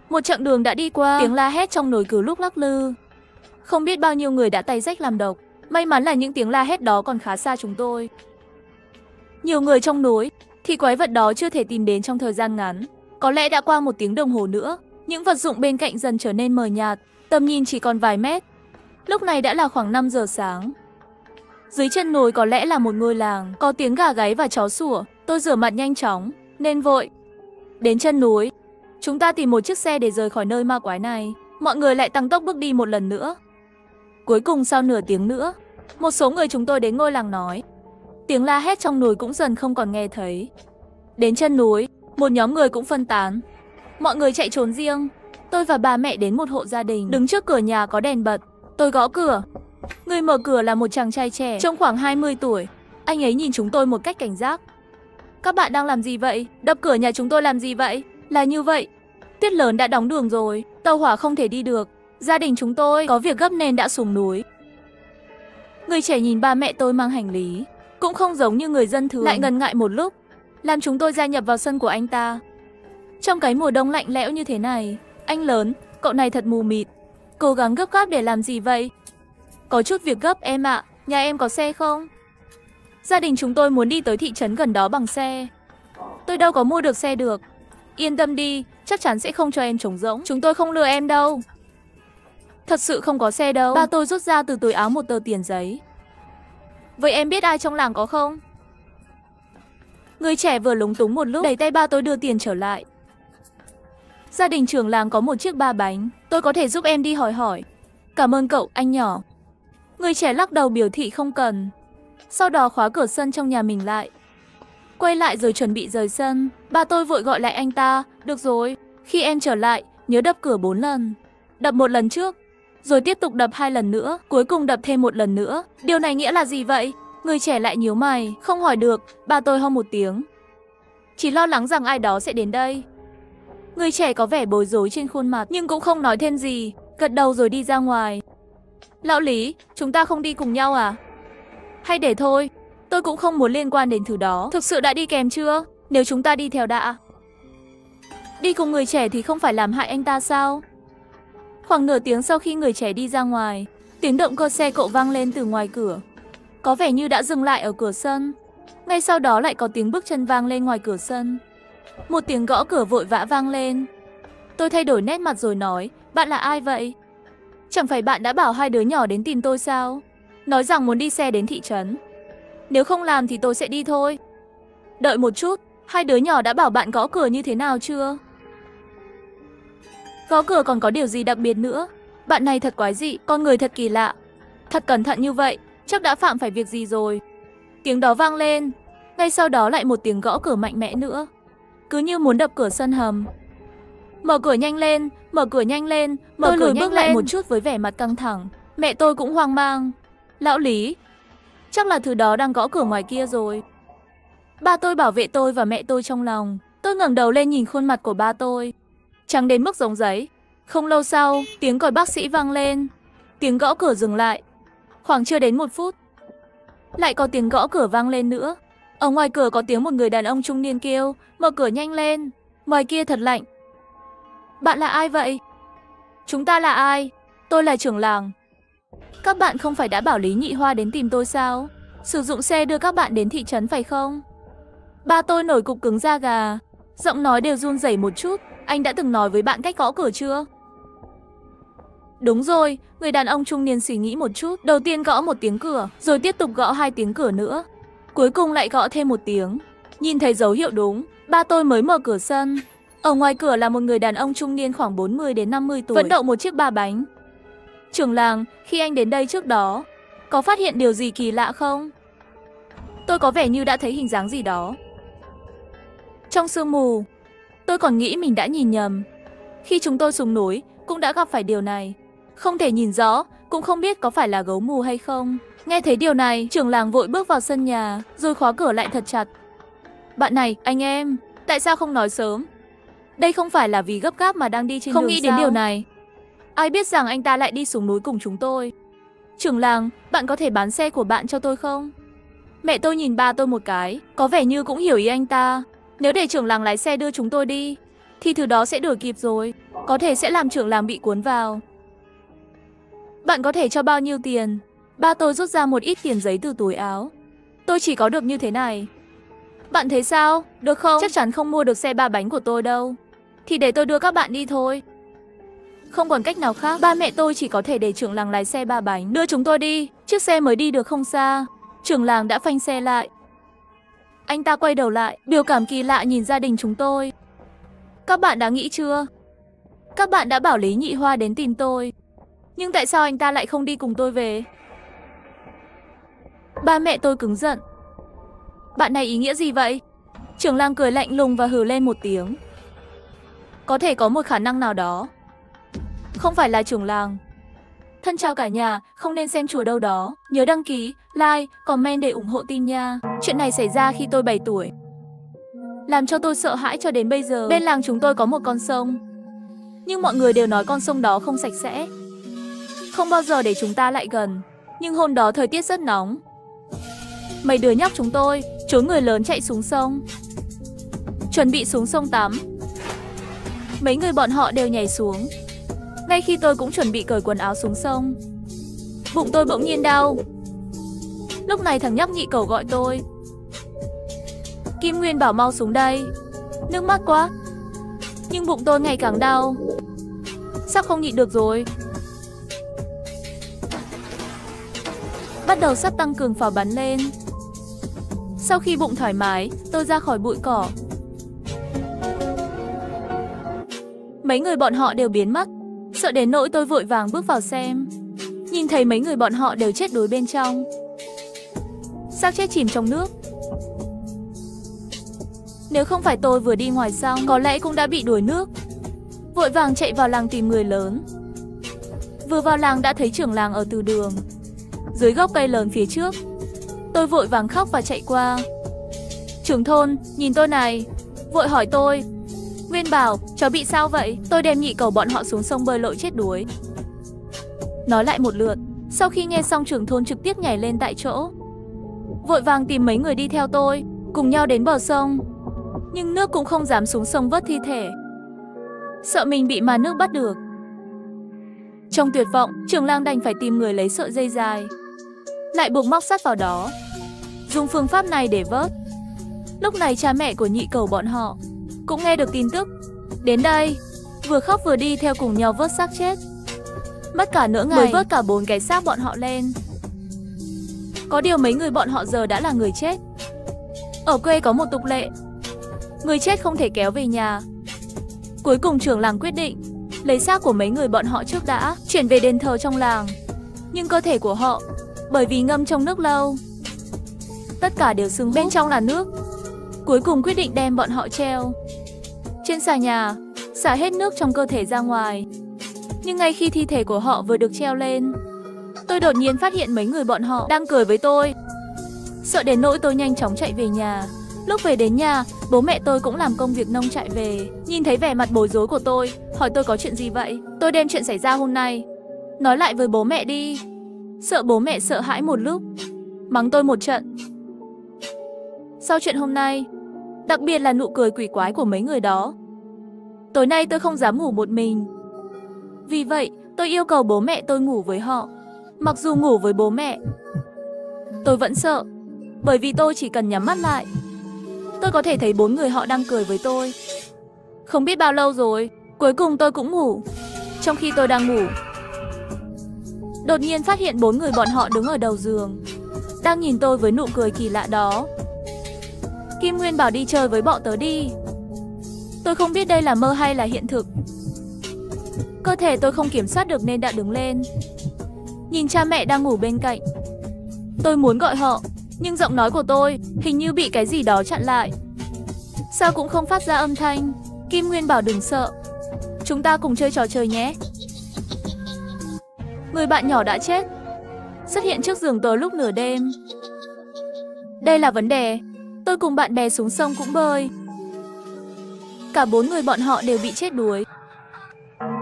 Một chặng đường đã đi qua, tiếng la hét trong núi cứ lúc lắc lư. Không biết bao nhiêu người đã tay rách làm độc. May mắn là những tiếng la hét đó còn khá xa chúng tôi. Nhiều người trong núi thì quái vật đó chưa thể tìm đến trong thời gian ngắn. Có lẽ đã qua 1 tiếng đồng hồ nữa, những vật dụng bên cạnh dần trở nên mờ nhạt, tầm nhìn chỉ còn vài mét. Lúc này đã là khoảng 5 giờ sáng. Dưới chân núi có lẽ là một ngôi làng, có tiếng gà gáy và chó sủa. Tôi rửa mặt nhanh chóng, nên vội đến chân núi. Chúng ta tìm một chiếc xe để rời khỏi nơi ma quái này. Mọi người lại tăng tốc bước đi một lần nữa. Cuối cùng sau nửa tiếng nữa, một số người chúng tôi đến ngôi làng nói. Tiếng la hét trong núi cũng dần không còn nghe thấy. Đến chân núi, một nhóm người cũng phân tán. Mọi người chạy trốn riêng. Tôi và ba mẹ đến một hộ gia đình, đứng trước cửa nhà có đèn bật. Tôi gõ cửa. Người mở cửa là một chàng trai trẻ, trông khoảng 20 tuổi. Anh ấy nhìn chúng tôi một cách cảnh giác. Các bạn đang làm gì vậy? Đập cửa nhà chúng tôi làm gì vậy? Là như vậy, tuyết lớn đã đóng đường rồi, tàu hỏa không thể đi được. Gia đình chúng tôi có việc gấp nên đã xuống núi. Người trẻ nhìn ba mẹ tôi mang hành lý, cũng không giống như người dân thường, lại ngần ngại một lúc, làm chúng tôi gia nhập vào sân của anh ta. Trong cái mùa đông lạnh lẽo như thế này, anh lớn, cậu này thật mù mịt. Cố gắng gấp gáp để làm gì vậy? Có chút việc gấp em ạ, nhà em có xe không? Gia đình chúng tôi muốn đi tới thị trấn gần đó bằng xe. Tôi đâu có mua được xe được. Yên tâm đi, chắc chắn sẽ không cho em trống rỗng. Chúng tôi không lừa em đâu. Thật sự không có xe đâu. Ba tôi rút ra từ túi áo một tờ tiền giấy. Vậy em biết ai trong làng có không? Người trẻ vừa lúng túng một lúc, đẩy tay ba tôi đưa tiền trở lại. Gia đình trưởng làng có một chiếc 3 bánh. Tôi có thể giúp em đi hỏi hỏi. Cảm ơn cậu, anh nhỏ. Người trẻ lắc đầu biểu thị không cần. Sau đó khóa cửa sân trong nhà mình lại. Quay lại rồi chuẩn bị rời sân. Ba tôi vội gọi lại anh ta. Được rồi, khi em trở lại, nhớ đập cửa 4 lần. Đập 1 lần trước, rồi tiếp tục đập 2 lần nữa, cuối cùng đập thêm 1 lần nữa. Điều này nghĩa là gì vậy? Người trẻ lại nhíu mày, không hỏi được. Ba tôi ho một tiếng, chỉ lo lắng rằng ai đó sẽ đến đây. Người trẻ có vẻ bối rối trên khuôn mặt, nhưng cũng không nói thêm gì, gật đầu rồi đi ra ngoài. Lão Lý, chúng ta không đi cùng nhau à? Hay để thôi, tôi cũng không muốn liên quan đến thứ đó. Thực sự đã đi kèm chưa? Nếu chúng ta đi theo đã, đi cùng người trẻ thì không phải làm hại anh ta sao? Khoảng nửa tiếng sau khi người trẻ đi ra ngoài, tiếng động cơ xe cộ vang lên từ ngoài cửa. Có vẻ như đã dừng lại ở cửa sân. Ngay sau đó lại có tiếng bước chân vang lên ngoài cửa sân. Một tiếng gõ cửa vội vã vang lên. Tôi thay đổi nét mặt rồi nói, bạn là ai vậy? Chẳng phải bạn đã bảo hai đứa nhỏ đến tìm tôi sao? Nói rằng muốn đi xe đến thị trấn. Nếu không làm thì tôi sẽ đi thôi. Đợi một chút, hai đứa nhỏ đã bảo bạn gõ cửa như thế nào chưa? Gõ cửa còn có điều gì đặc biệt nữa? Bạn này thật quái dị, con người thật kỳ lạ. Thật cẩn thận như vậy, chắc đã phạm phải việc gì rồi. Tiếng đó vang lên. Ngay sau đó lại một tiếng gõ cửa mạnh mẽ nữa. Cứ như muốn đập cửa sân hầm. Mở cửa nhanh lên, mở cửa nhanh lên, mở cửa bước lại một chút với vẻ mặt căng thẳng. Mẹ tôi cũng hoang mang. Lão Lý, chắc là thứ đó đang gõ cửa ngoài kia rồi. Ba tôi bảo vệ tôi và mẹ tôi trong lòng. Tôi ngẩng đầu lên nhìn khuôn mặt của ba tôi. Trắng đến mức giống giấy. Không lâu sau, tiếng còi bác sĩ vang lên. Tiếng gõ cửa dừng lại. Khoảng chưa đến 1 phút, lại có tiếng gõ cửa vang lên nữa. Ở ngoài cửa có tiếng một người đàn ông trung niên kêu, mở cửa nhanh lên. Ngoài kia thật lạnh. Bạn là ai vậy? Chúng ta là ai? Tôi là trưởng làng. Các bạn không phải đã bảo Lý Nhị Hoa đến tìm tôi sao? Sử dụng xe đưa các bạn đến thị trấn phải không? Ba tôi nổi cục cứng da gà, giọng nói đều run rẩy một chút. Anh đã từng nói với bạn cách gõ cửa chưa? Đúng rồi, người đàn ông trung niên suy nghĩ một chút. Đầu tiên gõ một tiếng cửa, rồi tiếp tục gõ 2 tiếng cửa nữa. Cuối cùng lại gõ thêm 1 tiếng. Nhìn thấy dấu hiệu đúng, ba tôi mới mở cửa sân. Ở ngoài cửa là một người đàn ông trung niên khoảng 40 đến 50 tuổi, vẫn đậu một chiếc ba bánh. Trưởng làng, khi anh đến đây trước đó, có phát hiện điều gì kỳ lạ không? Tôi có vẻ như đã thấy hình dáng gì đó. Trong sương mù, tôi còn nghĩ mình đã nhìn nhầm. Khi chúng tôi xuống núi, cũng đã gặp phải điều này. Không thể nhìn rõ, cũng không biết có phải là gấu mù hay không. Nghe thấy điều này, trưởng làng vội bước vào sân nhà, rồi khóa cửa lại thật chặt. Bạn này, anh em, tại sao không nói sớm? Đây không phải là vì gấp gáp mà đang đi trên đường sao? Không nghĩ đến điều này. Ai biết rằng anh ta lại đi xuống núi cùng chúng tôi. Trưởng làng, bạn có thể bán xe của bạn cho tôi không? Mẹ tôi nhìn ba tôi một cái, có vẻ như cũng hiểu ý anh ta. Nếu để trưởng làng lái xe đưa chúng tôi đi, thì thứ đó sẽ đuổi kịp rồi. Có thể sẽ làm trưởng làng bị cuốn vào. Bạn có thể cho bao nhiêu tiền? Ba tôi rút ra một ít tiền giấy từ túi áo. Tôi chỉ có được như thế này. Bạn thấy sao? Được không? Chắc chắn không mua được xe ba bánh của tôi đâu. Thì để tôi đưa các bạn đi thôi. Không còn cách nào khác, ba mẹ tôi chỉ có thể để trưởng làng lái xe ba bánh đưa chúng tôi đi. Chiếc xe mới đi được không xa, trưởng làng đã phanh xe lại. Anh ta quay đầu lại, biểu cảm kỳ lạ nhìn gia đình chúng tôi. Các bạn đã nghĩ chưa? Các bạn đã bảo Lý Nhị Hoa đến tìm tôi, nhưng tại sao anh ta lại không đi cùng tôi về? Ba mẹ tôi cứng giận. Bạn này ý nghĩa gì vậy? Trưởng làng cười lạnh lùng và hừ lên một tiếng. Có thể có một khả năng nào đó. Không phải là trưởng làng. Thân chào cả nhà, không nên xem chùa đâu đó. Nhớ đăng ký, like, comment để ủng hộ team nha. Chuyện này xảy ra khi tôi 7 tuổi. Làm cho tôi sợ hãi cho đến bây giờ. Bên làng chúng tôi có một con sông, nhưng mọi người đều nói con sông đó không sạch sẽ, không bao giờ để chúng ta lại gần. Nhưng hôm đó thời tiết rất nóng. Mấy đứa nhóc chúng tôi trốn người lớn chạy xuống sông, chuẩn bị xuống sông tắm. Mấy người bọn họ đều nhảy xuống. Ngay khi tôi cũng chuẩn bị cởi quần áo xuống sông, bụng tôi bỗng nhiên đau. Lúc này thằng nhóc nhị cầu gọi tôi. Kim Nguyên bảo mau xuống đây. Nước mắt quá. Nhưng bụng tôi ngày càng đau. Sắp không nhịn được rồi. Bắt đầu sắp tăng cường pháo bắn lên. Sau khi bụng thoải mái, tôi ra khỏi bụi cỏ. Mấy người bọn họ đều biến mất. Sợ đến nỗi tôi vội vàng bước vào xem. Nhìn thấy mấy người bọn họ đều chết đuối bên trong. Xác chết chìm trong nước. Nếu không phải tôi vừa đi ngoài xong, có lẽ cũng đã bị đuối nước. Vội vàng chạy vào làng tìm người lớn. Vừa vào làng đã thấy trưởng làng ở từ đường, dưới gốc cây lớn phía trước. Tôi vội vàng khóc và chạy qua. Trưởng thôn, nhìn tôi này. Vội hỏi tôi. Nguyên bảo, cháu bị sao vậy? Tôi đem nhị cầu bọn họ xuống sông bơi lội chết đuối. Nói lại một lượt. Sau khi nghe xong, trưởng thôn trực tiếp nhảy lên tại chỗ, vội vàng tìm mấy người đi theo tôi, cùng nhau đến bờ sông. Nhưng nước cũng không dám xuống sông vớt thi thể, sợ mình bị màn nước bắt được. Trong tuyệt vọng, Trường Lang đành phải tìm người lấy sợi dây dài, lại buộc móc sắt vào đó, dùng phương pháp này để vớt. Lúc này cha mẹ của nhị cầu bọn họ cũng nghe được tin tức, đến đây, vừa khóc vừa đi theo cùng nhau vớt xác chết. Mất cả nửa ngày mới vớt cả 4 cái xác bọn họ lên. Có điều mấy người bọn họ giờ đã là người chết. Ở quê có một tục lệ, người chết không thể kéo về nhà. Cuối cùng trưởng làng quyết định lấy xác của mấy người bọn họ trước đã, chuyển về đền thờ trong làng. Nhưng cơ thể của họ, bởi vì ngâm trong nước lâu, tất cả đều sưng bên trong là nước. Cuối cùng quyết định đem bọn họ treo trên xà nhà, xả hết nước trong cơ thể ra ngoài. Nhưng ngay khi thi thể của họ vừa được treo lên, tôi đột nhiên phát hiện mấy người bọn họ đang cười với tôi. Sợ đến nỗi tôi nhanh chóng chạy về nhà. Lúc về đến nhà, bố mẹ tôi cũng làm công việc nông trại về. Nhìn thấy vẻ mặt bối rối của tôi, hỏi tôi có chuyện gì vậy. Tôi đem chuyện xảy ra hôm nay nói lại với bố mẹ đi. Sợ bố mẹ sợ hãi một lúc, mắng tôi một trận. Sau chuyện hôm nay, đặc biệt là nụ cười quỷ quái của mấy người đó, tối nay tôi không dám ngủ một mình. Vì vậy, tôi yêu cầu bố mẹ tôi ngủ với họ. Mặc dù ngủ với bố mẹ, tôi vẫn sợ, bởi vì tôi chỉ cần nhắm mắt lại, tôi có thể thấy 4 người họ đang cười với tôi. Không biết bao lâu rồi, cuối cùng tôi cũng ngủ. Trong khi tôi đang ngủ, đột nhiên phát hiện 4 người bọn họ đứng ở đầu giường, đang nhìn tôi với nụ cười kỳ lạ đó. Kim Nguyên bảo đi chơi với bọn tớ đi. Tôi không biết đây là mơ hay là hiện thực. Cơ thể tôi không kiểm soát được nên đã đứng lên, nhìn cha mẹ đang ngủ bên cạnh. Tôi muốn gọi họ, nhưng giọng nói của tôi hình như bị cái gì đó chặn lại. Sao cũng không phát ra âm thanh. Kim Nguyên bảo đừng sợ, chúng ta cùng chơi trò chơi nhé. Người bạn nhỏ đã chết xuất hiện trước giường tôi lúc nửa đêm. Đây là vấn đề. Tôi cùng bạn bè xuống sông cũng bơi. Cả 4 người bọn họ đều bị chết đuối.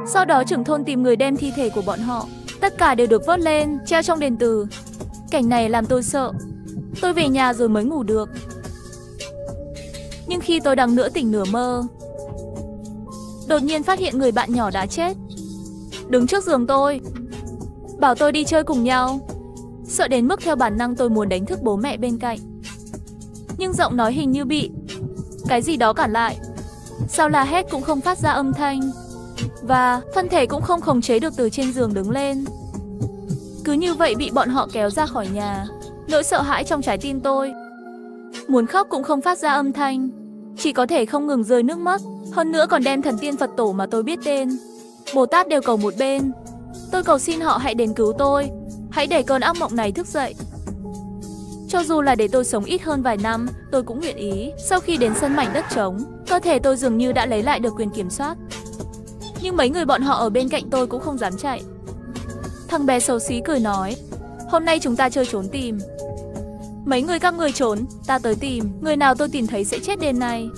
Sau đó trưởng thôn tìm người đem thi thể của bọn họ, tất cả đều được vớt lên, treo trong đền Từ. Cảnh này làm tôi sợ. Tôi về nhà rồi mới ngủ được. Nhưng khi tôi đang nửa tỉnh nửa mơ, đột nhiên phát hiện người bạn nhỏ đã chết đứng trước giường tôi, bảo tôi đi chơi cùng nhau. Sợ đến mức theo bản năng tôi muốn đánh thức bố mẹ bên cạnh, nhưng giọng nói hình như bị cái gì đó cản lại. Sao la hét cũng không phát ra âm thanh, và thân thể cũng không khống chế được từ trên giường đứng lên. Cứ như vậy bị bọn họ kéo ra khỏi nhà. Nỗi sợ hãi trong trái tim tôi, muốn khóc cũng không phát ra âm thanh, chỉ có thể không ngừng rơi nước mắt. Hơn nữa còn đem thần tiên Phật tổ mà tôi biết tên, Bồ Tát đều cầu một bên. Tôi cầu xin họ hãy đến cứu tôi, hãy để cơn ác mộng này thức dậy. Cho dù là để tôi sống ít hơn vài năm, tôi cũng nguyện ý. Sau khi đến sân mảnh đất trống, cơ thể tôi dường như đã lấy lại được quyền kiểm soát. Nhưng mấy người bọn họ ở bên cạnh tôi cũng không dám chạy. Thằng bé xấu xí cười nói, hôm nay chúng ta chơi trốn tìm. Mấy người các người trốn, ta tới tìm. Người nào tôi tìm thấy sẽ chết đêm nay.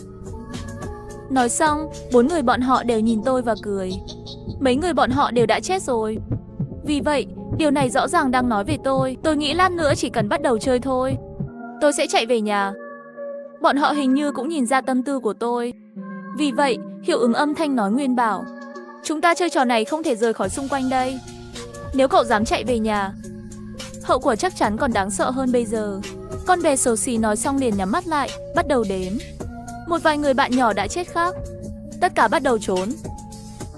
Nói xong, 4 người bọn họ đều nhìn tôi và cười. Mấy người bọn họ đều đã chết rồi. Vì vậy, điều này rõ ràng đang nói về tôi. Tôi nghĩ lát nữa chỉ cần bắt đầu chơi thôi, tôi sẽ chạy về nhà. Bọn họ hình như cũng nhìn ra tâm tư của tôi. Vì vậy, hiệu ứng âm thanh nói Nguyên bảo, chúng ta chơi trò này không thể rời khỏi xung quanh đây. Nếu cậu dám chạy về nhà, hậu quả chắc chắn còn đáng sợ hơn bây giờ. Con bé xấu xí nói xong liền nhắm mắt lại, bắt đầu đếm. Một vài người bạn nhỏ đã chết khác, tất cả bắt đầu trốn.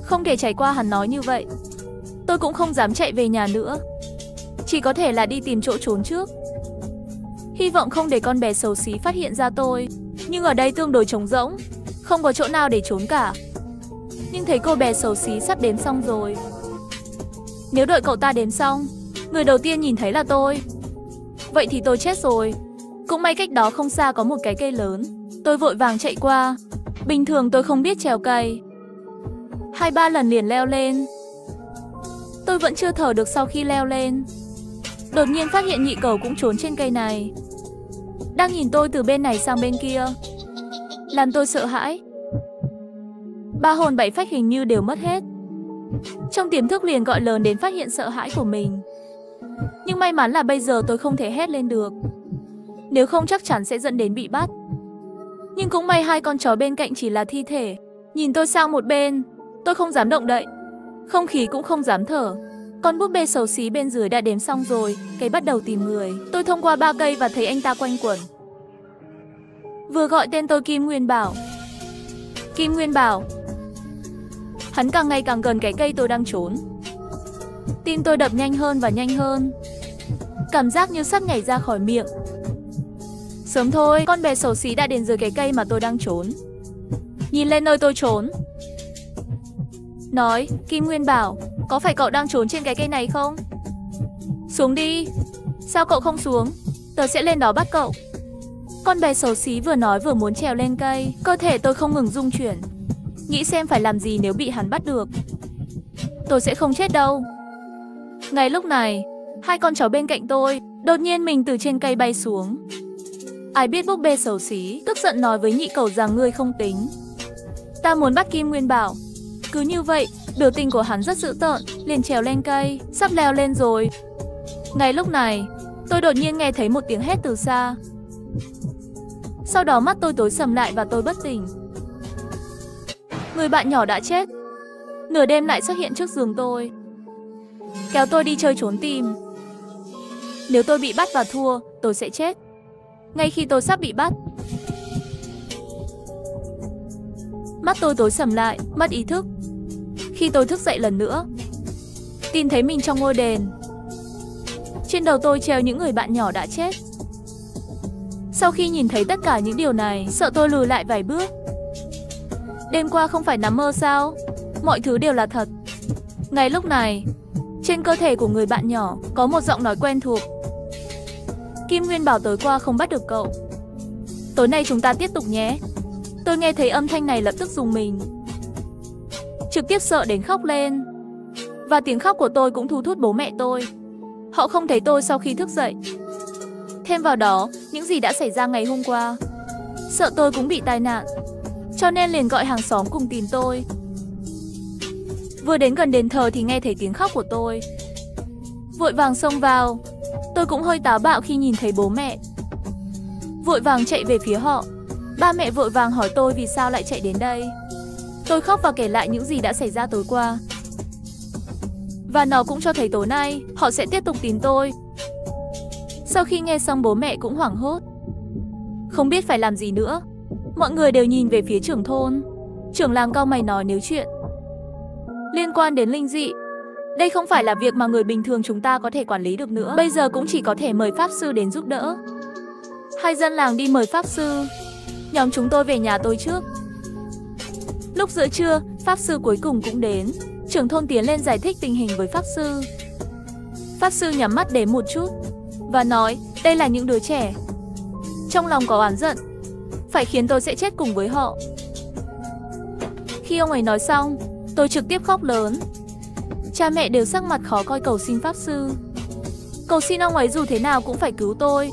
Không thể trải qua hắn nói như vậy. Tôi cũng không dám chạy về nhà nữa, chỉ có thể là đi tìm chỗ trốn trước. Hy vọng không để con bé xấu xí phát hiện ra tôi. Nhưng ở đây tương đối trống rỗng, không có chỗ nào để trốn cả. Nhưng thấy cô bé xấu xí sắp đếm xong rồi. Nếu đợi cậu ta đếm xong, người đầu tiên nhìn thấy là tôi, vậy thì tôi chết rồi. Cũng may cách đó không xa có một cái cây lớn. Tôi vội vàng chạy qua. Bình thường tôi không biết trèo cây, 2-3 lần liền leo lên. Tôi vẫn chưa thở được sau khi leo lên. Đột nhiên phát hiện nhị cầu cũng trốn trên cây này, đang nhìn tôi từ bên này sang bên kia, làm tôi sợ hãi. 3 hồn 7 phách hình như đều mất hết. Trong tiềm thức liền gọi lớn đến phát hiện sợ hãi của mình. Nhưng may mắn là bây giờ tôi không thể hét lên được, nếu không chắc chắn sẽ dẫn đến bị bắt. Nhưng cũng may hai con chó bên cạnh chỉ là thi thể. Nhìn tôi sang một bên, tôi không dám động đậy. Không khí cũng không dám thở. Con búp bê xấu xí bên dưới đã đếm xong rồi, cái bắt đầu tìm người. Tôi thông qua 3 cây và thấy anh ta quanh quẩn. Vừa gọi tên tôi Kim Nguyên Bảo. Kim Nguyên Bảo. Hắn càng ngày càng gần cái cây tôi đang trốn. Tim tôi đập nhanh hơn và nhanh hơn. Cảm giác như sắp nhảy ra khỏi miệng. Sớm thôi, con bé xấu xí đã đến dưới cái cây mà tôi đang trốn. Nhìn lên nơi tôi trốn. Nói, Kim Nguyên Bảo, có phải cậu đang trốn trên cái cây này không? Xuống đi. Sao cậu không xuống? Tớ sẽ lên đó bắt cậu. Con bé xấu xí vừa nói vừa muốn trèo lên cây. Cơ thể tôi không ngừng rung chuyển. Nghĩ xem phải làm gì nếu bị hắn bắt được. Tôi sẽ không chết đâu. Ngay lúc này, hai con chó bên cạnh tôi đột nhiên mình từ trên cây bay xuống. Ai biết búp bê xấu xí tức giận nói với nhị cẩu rằng ngươi không tính. Ta muốn bắt Kim Nguyên Bảo. Cứ như vậy, biểu tình của hắn rất dữ tợn, liền trèo lên cây, sắp leo lên rồi. Ngay lúc này, tôi đột nhiên nghe thấy một tiếng hét từ xa. Sau đó mắt tôi tối sầm lại và tôi bất tỉnh. Người bạn nhỏ đã chết. Nửa đêm lại xuất hiện trước giường tôi, kéo tôi đi chơi trốn tìm. Nếu tôi bị bắt và thua, tôi sẽ chết. Ngay khi tôi sắp bị bắt, mắt tôi tối sầm lại, mất ý thức. Khi tôi thức dậy lần nữa, tìm thấy mình trong ngôi đền. Trên đầu tôi treo những người bạn nhỏ đã chết. Sau khi nhìn thấy tất cả những điều này, sợ tôi lùi lại vài bước. Đêm qua không phải nằm mơ sao? Mọi thứ đều là thật. Ngay lúc này, trên cơ thể của người bạn nhỏ có một giọng nói quen thuộc. Kim Nguyên Bảo tối qua không bắt được cậu. Tối nay chúng ta tiếp tục nhé. Tôi nghe thấy âm thanh này lập tức rùng mình. Trực tiếp sợ đến khóc lên. Và tiếng khóc của tôi cũng thu hút bố mẹ tôi. Họ không thấy tôi sau khi thức dậy. Thêm vào đó, những gì đã xảy ra ngày hôm qua, sợ tôi cũng bị tai nạn, cho nên liền gọi hàng xóm cùng tìm tôi. Vừa đến gần đền thờ thì nghe thấy tiếng khóc của tôi. Vội vàng xông vào. Tôi cũng hơi táo bạo khi nhìn thấy bố mẹ. Vội vàng chạy về phía họ. Ba mẹ vội vàng hỏi tôi vì sao lại chạy đến đây. Tôi khóc và kể lại những gì đã xảy ra tối qua. Và nó cũng cho thấy tối nay họ sẽ tiếp tục tìm tôi. Sau khi nghe xong bố mẹ cũng hoảng hốt, không biết phải làm gì nữa. Mọi người đều nhìn về phía trưởng thôn. Trưởng làng cau mày nói nếu chuyện liên quan đến linh dị, đây không phải là việc mà người bình thường chúng ta có thể quản lý được nữa. Bây giờ cũng chỉ có thể mời pháp sư đến giúp đỡ. Hai dân làng đi mời pháp sư. Nhóm chúng tôi về nhà tôi trước. Lúc giữa trưa, pháp sư cuối cùng cũng đến. Trưởng thôn tiến lên giải thích tình hình với pháp sư. Pháp sư nhắm mắt đếm một chút và nói đây là những đứa trẻ. Trong lòng có oán giận, phải khiến tôi sẽ chết cùng với họ. Khi ông ấy nói xong, tôi trực tiếp khóc lớn. Cha mẹ đều sắc mặt khó coi cầu xin pháp sư. Cầu xin ông ấy dù thế nào cũng phải cứu tôi.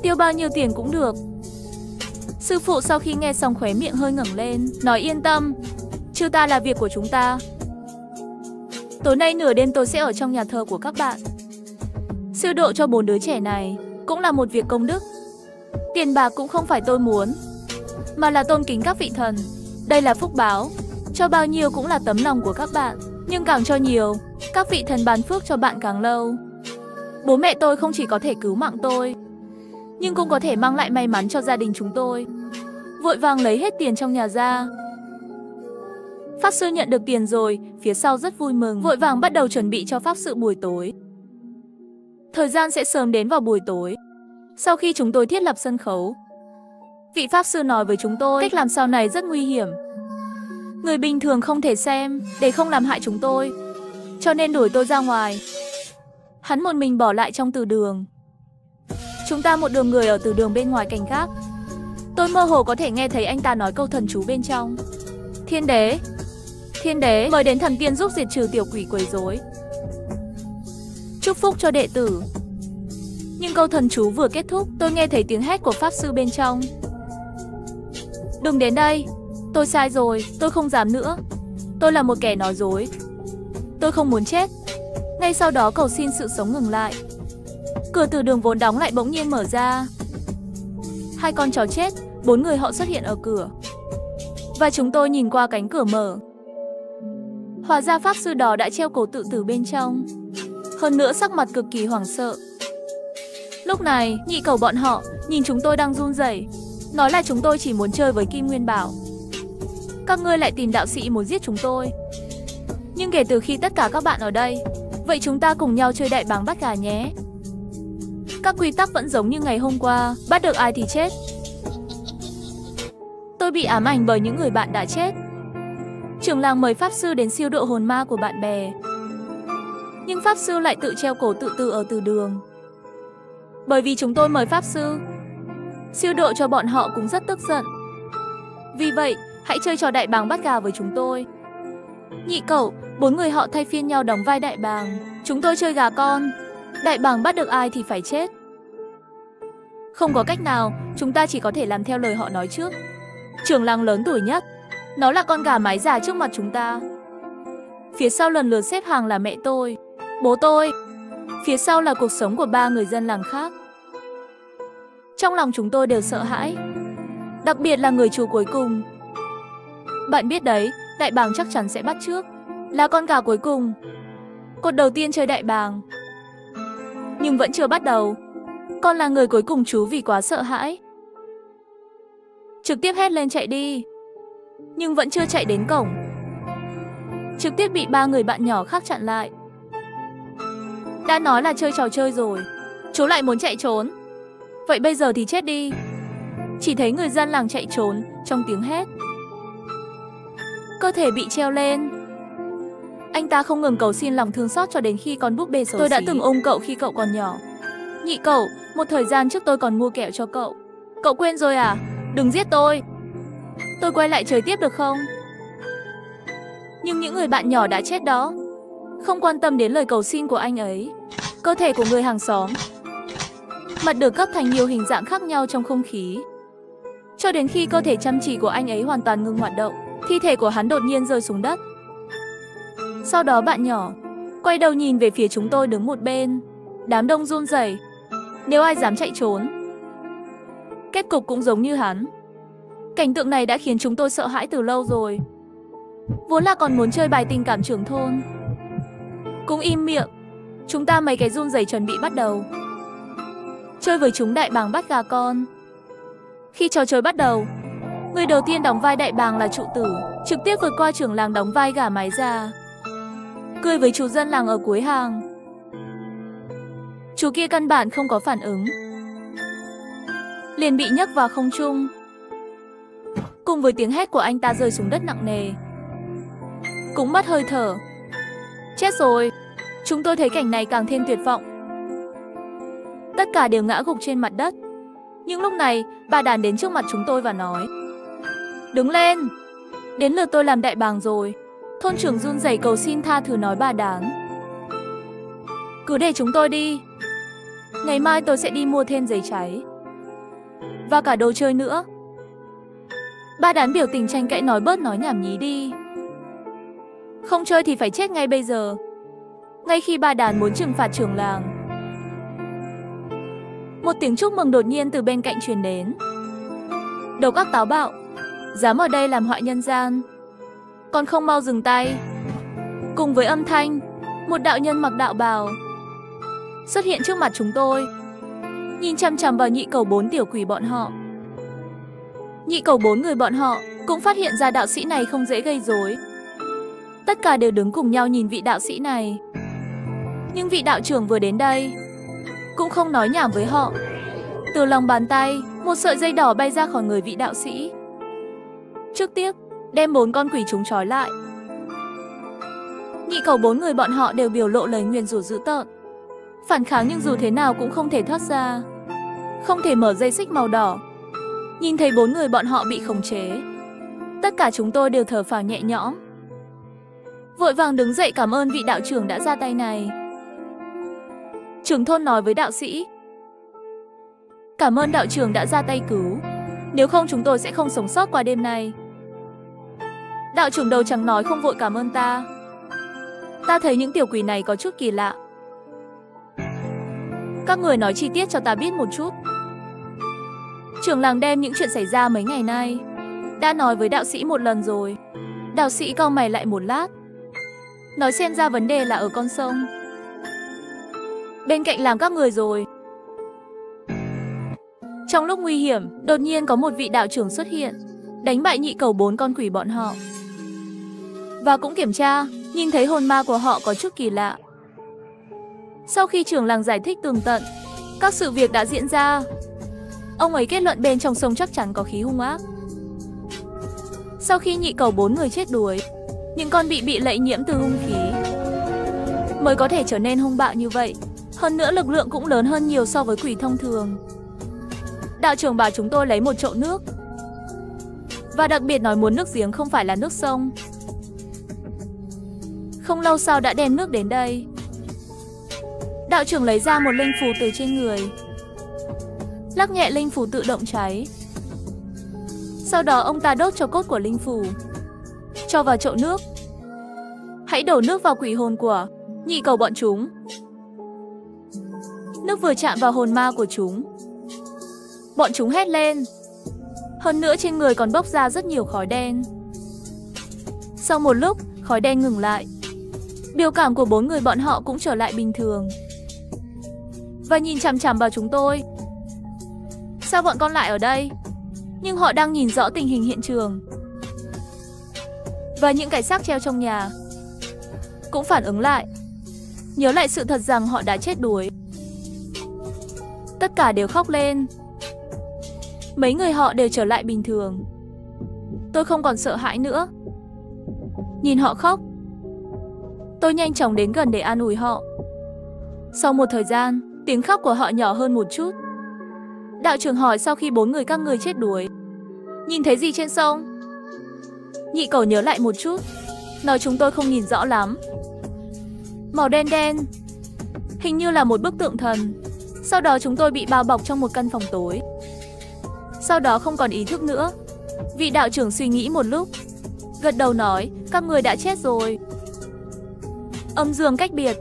Tiêu bao nhiêu tiền cũng được. Sư phụ sau khi nghe xong khóe miệng hơi ngẩng lên, nói yên tâm, trừ ta là việc của chúng ta. Tối nay nửa đêm tôi sẽ ở trong nhà thờ của các bạn. Siêu độ cho 4 đứa trẻ này cũng là một việc công đức. Tiền bạc cũng không phải tôi muốn, mà là tôn kính các vị thần. Đây là phúc báo, cho bao nhiêu cũng là tấm lòng của các bạn. Nhưng càng cho nhiều, các vị thần ban phước cho bạn càng lâu. Bố mẹ tôi không chỉ có thể cứu mạng tôi, nhưng cũng có thể mang lại may mắn cho gia đình chúng tôi. Vội vàng lấy hết tiền trong nhà ra. Pháp sư nhận được tiền rồi, phía sau rất vui mừng, vội vàng bắt đầu chuẩn bị cho pháp sự buổi tối. Thời gian sẽ sớm đến vào buổi tối. Sau khi chúng tôi thiết lập sân khấu, vị pháp sư nói với chúng tôi cách làm sau này rất nguy hiểm. Người bình thường không thể xem để không làm hại chúng tôi, cho nên đuổi tôi ra ngoài. Hắn một mình bỏ lại trong từ đường. Chúng ta một đường người ở từ đường bên ngoài canh gác. Tôi mơ hồ có thể nghe thấy anh ta nói câu thần chú bên trong. Thiên đế, thiên đế, mời đến thần tiên giúp diệt trừ tiểu quỷ quấy rối. Chúc phúc cho đệ tử. Nhưng câu thần chú vừa kết thúc, tôi nghe thấy tiếng hét của pháp sư bên trong. Đừng đến đây, tôi sai rồi, tôi không dám nữa. Tôi là một kẻ nói dối. Tôi không muốn chết. Ngay sau đó cầu xin sự sống ngừng lại. Cửa từ đường vốn đóng lại bỗng nhiên mở ra. Hai con chó chết 4 người họ xuất hiện ở cửa. Và chúng tôi nhìn qua cánh cửa mở. Hóa ra pháp sư đó đã treo cổ tự tử bên trong. Hơn nữa sắc mặt cực kỳ hoảng sợ. Lúc này, nhị cẩu bọn họ nhìn chúng tôi đang run rẩy, nói là chúng tôi chỉ muốn chơi với Kim Nguyên Bảo. Các ngươi lại tìm đạo sĩ muốn giết chúng tôi. Nhưng kể từ khi tất cả các bạn ở đây, vậy chúng ta cùng nhau chơi đại bàng bắt gà nhé. Các quy tắc vẫn giống như ngày hôm qua, bắt được ai thì chết. Tôi bị ám ảnh bởi những người bạn đã chết. Trưởng làng mời pháp sư đến siêu độ hồn ma của bạn bè. Nhưng pháp sư lại tự treo cổ tự tử ở từ đường. Bởi vì chúng tôi mời pháp sư siêu độ cho bọn họ cũng rất tức giận. Vì vậy, hãy chơi trò đại bàng bắt gà với chúng tôi. Nhị cẩu, 4 người họ thay phiên nhau đóng vai đại bàng. Chúng tôi chơi gà con. Đại bàng bắt được ai thì phải chết. Không có cách nào, chúng ta chỉ có thể làm theo lời họ nói trước. Trưởng làng lớn tuổi nhất, nó là con gà mái già trước mặt chúng ta. Phía sau lần lượt xếp hàng là mẹ tôi, bố tôi. Phía sau là cuộc sống của 3 người dân làng khác. Trong lòng chúng tôi đều sợ hãi. Đặc biệt là người chủ cuối cùng. Bạn biết đấy, đại bàng chắc chắn sẽ bắt trước. Là con gà cuối cùng. Cột đầu tiên chơi đại bàng. Nhưng vẫn chưa bắt đầu. Con là người cuối cùng chú vì quá sợ hãi. Trực tiếp hét lên chạy đi. Nhưng vẫn chưa chạy đến cổng. Trực tiếp bị 3 người bạn nhỏ khác chặn lại. Đã nói là chơi trò chơi rồi, chú lại muốn chạy trốn. Vậy bây giờ thì chết đi. Chỉ thấy người dân làng chạy trốn trong tiếng hét. Cơ thể bị treo lên. Anh ta không ngừng cầu xin lòng thương xót cho đến khi con búp bê xấu xí. Tôi đã từng ôm cậu khi cậu còn nhỏ. Nhị cậu, một thời gian trước tôi còn mua kẹo cho cậu. Cậu quên rồi à? Đừng giết tôi. Tôi quay lại chơi tiếp được không? Nhưng những người bạn nhỏ đã chết đó không quan tâm đến lời cầu xin của anh ấy. Cơ thể của người hàng xóm mặt được gấp thành nhiều hình dạng khác nhau trong không khí. Cho đến khi cơ thể chăm chỉ của anh ấy hoàn toàn ngừng hoạt động, thi thể của hắn đột nhiên rơi xuống đất. Sau đó bạn nhỏ quay đầu nhìn về phía chúng tôi đứng một bên. Đám đông run rẩy. Nếu ai dám chạy trốn, kết cục cũng giống như hắn. Cảnh tượng này đã khiến chúng tôi sợ hãi từ lâu rồi. Vốn là còn muốn chơi bài tình cảm trưởng thôn. Cũng im miệng. Chúng ta mấy cái run rẩy chuẩn bị bắt đầu. Chơi với chúng đại bàng bắt gà con. Khi trò chơi bắt đầu, người đầu tiên đóng vai đại bàng là trụ tử, trực tiếp vượt qua trưởng làng đóng vai gà mái già. Cười với chú dân làng ở cuối hàng. Chú kia căn bản không có phản ứng, liền bị nhấc vào không trung. Cùng với tiếng hét của anh ta rơi xuống đất nặng nề. Cũng mất hơi thở. Chết rồi. Chúng tôi thấy cảnh này càng thêm tuyệt vọng. Tất cả đều ngã gục trên mặt đất. Nhưng lúc này, bà đàn đến trước mặt chúng tôi và nói: đứng lên. Đến lượt tôi làm đại bàng rồi. Thôn trưởng run rẩy cầu xin tha thứ nói bà đàn: cứ để chúng tôi đi. Ngày mai tôi sẽ đi mua thêm giấy cháy và cả đồ chơi nữa. Ba đàn biểu tình tranh cãi nói bớt nói nhảm nhí đi. Không chơi thì phải chết ngay bây giờ. Ngay khi ba đàn muốn trừng phạt trưởng làng, một tiếng chúc mừng đột nhiên từ bên cạnh truyền đến. Độc ác táo bạo, dám ở đây làm họa nhân gian, còn không mau dừng tay. Cùng với âm thanh, một đạo nhân mặc đạo bào xuất hiện trước mặt chúng tôi, nhìn chằm chằm vào nhị cẩu 4 tiểu quỷ bọn họ. Nhị cẩu 4 người bọn họ cũng phát hiện ra đạo sĩ này không dễ gây rối. Tất cả đều đứng cùng nhau nhìn vị đạo sĩ này. Nhưng vị đạo trưởng vừa đến đây cũng không nói nhảm với họ. Từ lòng bàn tay, một sợi dây đỏ bay ra khỏi người vị đạo sĩ. Trước tiếc, đem 4 con quỷ chúng trói lại. Nhị cẩu 4 người bọn họ đều biểu lộ lời nguyền rủa dữ tợn. Phản kháng nhưng dù thế nào cũng không thể thoát ra. Không thể mở dây xích màu đỏ. Nhìn thấy 4 người bọn họ bị khống chế, tất cả chúng tôi đều thở phào nhẹ nhõm. Vội vàng đứng dậy cảm ơn vị đạo trưởng đã ra tay này. Trưởng thôn nói với đạo sĩ: cảm ơn đạo trưởng đã ra tay cứu, nếu không chúng tôi sẽ không sống sót qua đêm nay. Đạo trưởng đầu trắng nói không vội cảm ơn ta. Ta thấy những tiểu quỷ này có chút kỳ lạ. Các người nói chi tiết cho ta biết một chút. Trưởng làng đem những chuyện xảy ra mấy ngày nay đã nói với đạo sĩ một lần rồi. Đạo sĩ cau mày lại một lát, nói xem ra vấn đề là ở con sông bên cạnh làng các người rồi. Trong lúc nguy hiểm, đột nhiên có một vị đạo trưởng xuất hiện, đánh bại nhị cầu 4 con quỷ bọn họ. Và cũng kiểm tra, nhìn thấy hồn ma của họ có chút kỳ lạ. Sau khi trưởng làng giải thích tường tận các sự việc đã diễn ra, ông ấy kết luận bên trong sông chắc chắn có khí hung ác. Sau khi nhị cầu 4 người chết đuối, những con bị lây nhiễm từ hung khí mới có thể trở nên hung bạo như vậy. Hơn nữa lực lượng cũng lớn hơn nhiều so với quỷ thông thường. Đạo trưởng bảo chúng tôi lấy một chậu nước, và đặc biệt nói muốn nước giếng không phải là nước sông. Không lâu sau đã đem nước đến đây. Đạo trưởng lấy ra một linh phù từ trên người, lắc nhẹ linh phù tự động cháy. Sau đó ông ta đốt cho cốt của linh phù, cho vào chậu nước. Hãy đổ nước vào quỷ hồn của nhị cầu bọn chúng. Nước vừa chạm vào hồn ma của chúng, bọn chúng hét lên. Hơn nữa trên người còn bốc ra rất nhiều khói đen. Sau một lúc, khói đen ngừng lại. Biểu cảm của 4 người bọn họ cũng trở lại bình thường, và nhìn chằm chằm vào chúng tôi. Sao bọn con lại ở đây? Nhưng họ đang nhìn rõ tình hình hiện trường, và những cái xác treo trong nhà cũng phản ứng lại, nhớ lại sự thật rằng họ đã chết đuối. Tất cả đều khóc lên. Mấy người họ đều trở lại bình thường. Tôi không còn sợ hãi nữa. Nhìn họ khóc, tôi nhanh chóng đến gần để an ủi họ. Sau một thời gian, tiếng khóc của họ nhỏ hơn một chút. Đạo trưởng hỏi sau khi 4 người các người chết đuối, nhìn thấy gì trên sông? Nhị cầu nhớ lại một chút, nói chúng tôi không nhìn rõ lắm. Màu đen đen, hình như là một bức tượng thần. Sau đó chúng tôi bị bao bọc trong một căn phòng tối. Sau đó không còn ý thức nữa. Vị đạo trưởng suy nghĩ một lúc, gật đầu nói, các người đã chết rồi. Âm dương cách biệt.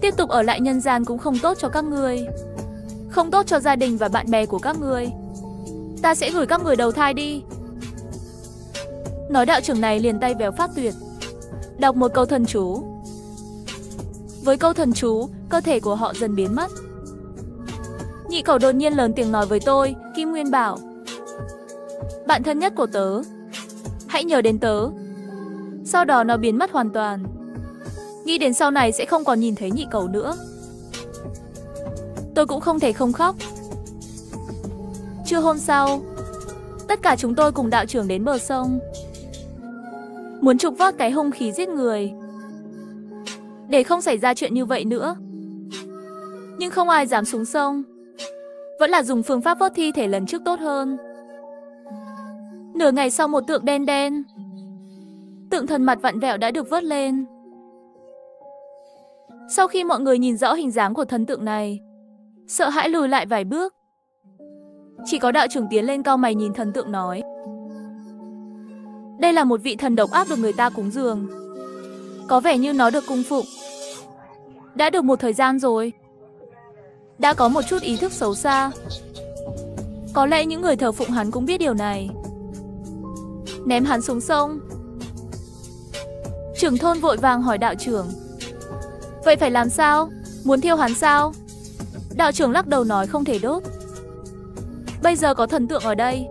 Tiếp tục ở lại nhân gian cũng không tốt cho các ngươi, không tốt cho gia đình và bạn bè của các ngươi. Ta sẽ gửi các người đầu thai đi. Nói đạo trưởng này liền tay véo phát tuyệt, đọc một câu thần chú. Với câu thần chú, cơ thể của họ dần biến mất. Nhị cầu đột nhiên lớn tiếng nói với tôi, Kim Nguyên bảo, bạn thân nhất của tớ, hãy nhớ đến tớ. Sau đó nó biến mất hoàn toàn. Nghĩ đến sau này sẽ không còn nhìn thấy nhị cầu nữa. Tôi cũng không thể không khóc. Trưa hôm sau, tất cả chúng tôi cùng đạo trưởng đến bờ sông, muốn trục vớt cái hung khí giết người, để không xảy ra chuyện như vậy nữa. Nhưng không ai dám xuống sông. Vẫn là dùng phương pháp vớt thi thể lần trước tốt hơn. Nửa ngày sau một tượng đen đen, tượng thần mặt vặn vẹo đã được vớt lên. Sau khi mọi người nhìn rõ hình dáng của thần tượng này, sợ hãi lùi lại vài bước. Chỉ có đạo trưởng tiến lên cau mày nhìn thần tượng nói, đây là một vị thần độc ác được người ta cúng dường. Có vẻ như nó được cung phụng đã được một thời gian rồi, đã có một chút ý thức xấu xa. Có lẽ những người thờ phụng hắn cũng biết điều này, ném hắn xuống sông. Trưởng thôn vội vàng hỏi đạo trưởng, vậy phải làm sao? Muốn thiêu hắn sao? Đạo trưởng lắc đầu nói không thể đốt. Bây giờ có thần tượng ở đây,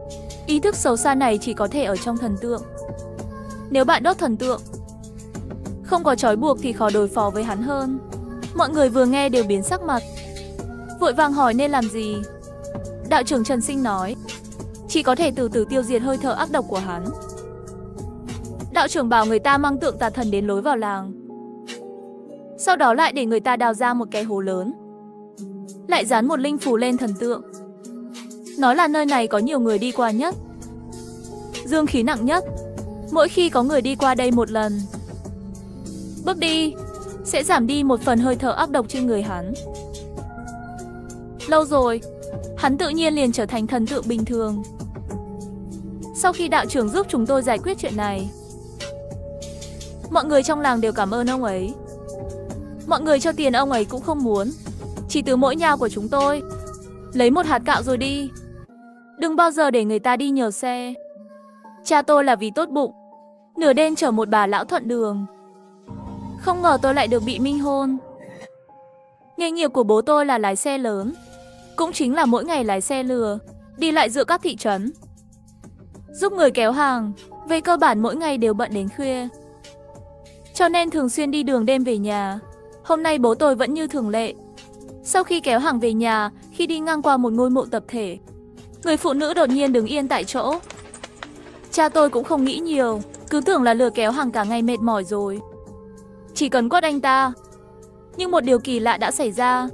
ý thức xấu xa này chỉ có thể ở trong thần tượng. Nếu bạn đốt thần tượng, không có trói buộc thì khó đối phó với hắn hơn. Mọi người vừa nghe đều biến sắc mặt, vội vàng hỏi nên làm gì. Đạo trưởng Trần Sinh nói, chỉ có thể từ từ tiêu diệt hơi thở ác độc của hắn. Đạo trưởng bảo người ta mang tượng tà thần đến lối vào làng, sau đó lại để người ta đào ra một cái hố lớn, lại dán một linh phù lên thần tượng. Nói là nơi này có nhiều người đi qua nhất, dương khí nặng nhất. Mỗi khi có người đi qua đây một lần, bước đi sẽ giảm đi một phần hơi thở ác độc trên người hắn. Lâu rồi, hắn tự nhiên liền trở thành thần tượng bình thường. Sau khi đạo trưởng giúp chúng tôi giải quyết chuyện này, mọi người trong làng đều cảm ơn ông ấy. Mọi người cho tiền ông ấy cũng không muốn, chỉ từ mỗi nhà của chúng tôi lấy một hạt gạo rồi đi. Đừng bao giờ để người ta đi nhờ xe. Cha tôi là vì tốt bụng, nửa đêm chở một bà lão thuận đường. Không ngờ tôi lại được bị minh hôn. Nghề nghiệp của bố tôi là lái xe lớn, cũng chính là mỗi ngày lái xe lừa, đi lại giữa các thị trấn, giúp người kéo hàng. Về cơ bản mỗi ngày đều bận đến khuya, cho nên thường xuyên đi đường đêm về nhà. Hôm nay bố tôi vẫn như thường lệ. Sau khi kéo hàng về nhà, khi đi ngang qua một ngôi mộ tập thể, người phụ nữ đột nhiên đứng yên tại chỗ. Cha tôi cũng không nghĩ nhiều, cứ tưởng là lừa kéo hàng cả ngày mệt mỏi rồi, chỉ cần quất anh ta. Nhưng một điều kỳ lạ đã xảy ra.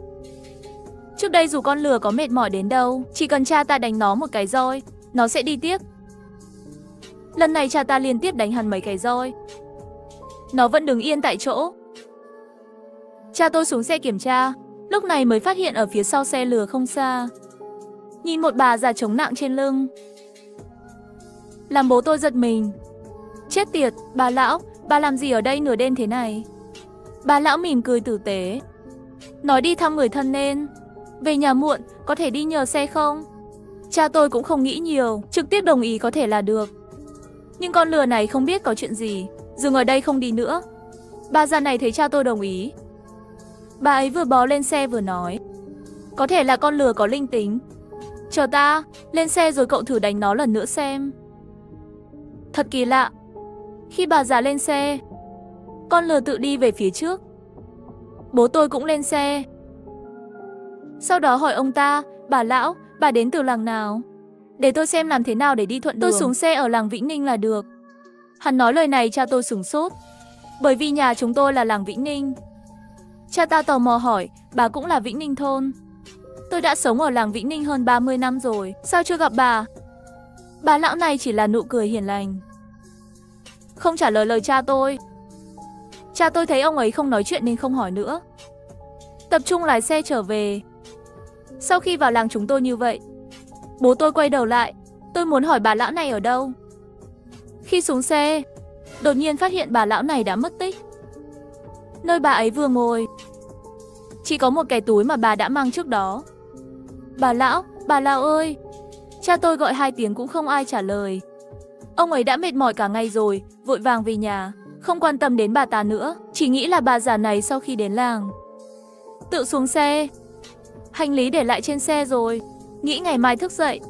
Trước đây dù con lừa có mệt mỏi đến đâu, chỉ cần cha ta đánh nó một cái roi, nó sẽ đi tiếp. Lần này cha ta liên tiếp đánh hắn mấy cái roi, nó vẫn đứng yên tại chỗ. Cha tôi xuống xe kiểm tra, lúc này mới phát hiện ở phía sau xe lừa không xa, nhìn một bà già chống nặng trên lưng. Làm bố tôi giật mình. Chết tiệt, bà lão, bà làm gì ở đây nửa đêm thế này? Bà lão mỉm cười tử tế, nói đi thăm người thân nên về nhà muộn, có thể đi nhờ xe không? Cha tôi cũng không nghĩ nhiều, trực tiếp đồng ý có thể là được. Nhưng con lừa này không biết có chuyện gì, dừng ở đây không đi nữa. Bà già này thấy cha tôi đồng ý, bà ấy vừa bò lên xe vừa nói, có thể là con lừa có linh tính. Chờ ta lên xe rồi cậu thử đánh nó lần nữa xem. Thật kỳ lạ, khi bà già lên xe, con lừa tự đi về phía trước. Bố tôi cũng lên xe. Sau đó hỏi ông ta, bà lão, bà đến từ làng nào? Để tôi xem làm thế nào để đi thuận đường. Tôi xuống xe ở làng Vĩnh Ninh là được. Hắn nói lời này cha tôi sửng sốt, bởi vì nhà chúng tôi là làng Vĩnh Ninh. Cha ta tò mò hỏi, bà cũng là Vĩnh Ninh thôn? Tôi đã sống ở làng Vĩnh Ninh hơn 30 năm rồi, sao chưa gặp bà? Bà lão này chỉ là nụ cười hiền lành, không trả lời lời cha tôi. Cha tôi thấy ông ấy không nói chuyện nên không hỏi nữa, tập trung lái xe trở về. Sau khi vào làng chúng tôi như vậy, bố tôi quay đầu lại, tôi muốn hỏi bà lão này ở đâu. Khi xuống xe, đột nhiên phát hiện bà lão này đã mất tích. Nơi bà ấy vừa ngồi, chỉ có một cái túi mà bà đã mang trước đó. Bà lão ơi! Cha tôi gọi 2 tiếng cũng không ai trả lời. Ông ấy đã mệt mỏi cả ngày rồi, vội vàng về nhà, không quan tâm đến bà ta nữa, chỉ nghĩ là bà già này sau khi đến làng tự xuống xe, hành lý để lại trên xe rồi, nghĩ ngày mai thức dậy.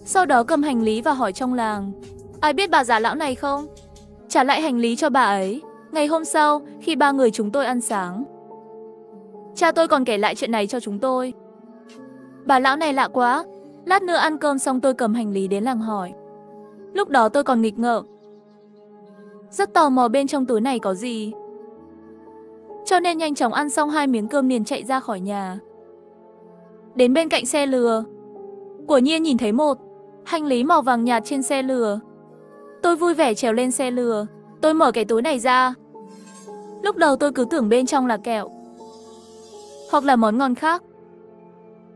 Sau đó cầm hành lý và hỏi trong làng, ai biết bà già lão này không? Trả lại hành lý cho bà ấy. Ngày hôm sau, khi 3 người chúng tôi ăn sáng, cha tôi còn kể lại chuyện này cho chúng tôi. Bà lão này lạ quá. Lát nữa ăn cơm xong tôi cầm hành lý đến làng hỏi. Lúc đó tôi còn nghịch ngợm, rất tò mò bên trong túi này có gì, cho nên nhanh chóng ăn xong 2 miếng cơm liền chạy ra khỏi nhà. Đến bên cạnh xe lừa, quả nhiên nhìn thấy một hành lý màu vàng nhạt trên xe lừa. Tôi vui vẻ trèo lên xe lừa, tôi mở cái túi này ra. Lúc đầu tôi cứ tưởng bên trong là kẹo hoặc là món ngon khác,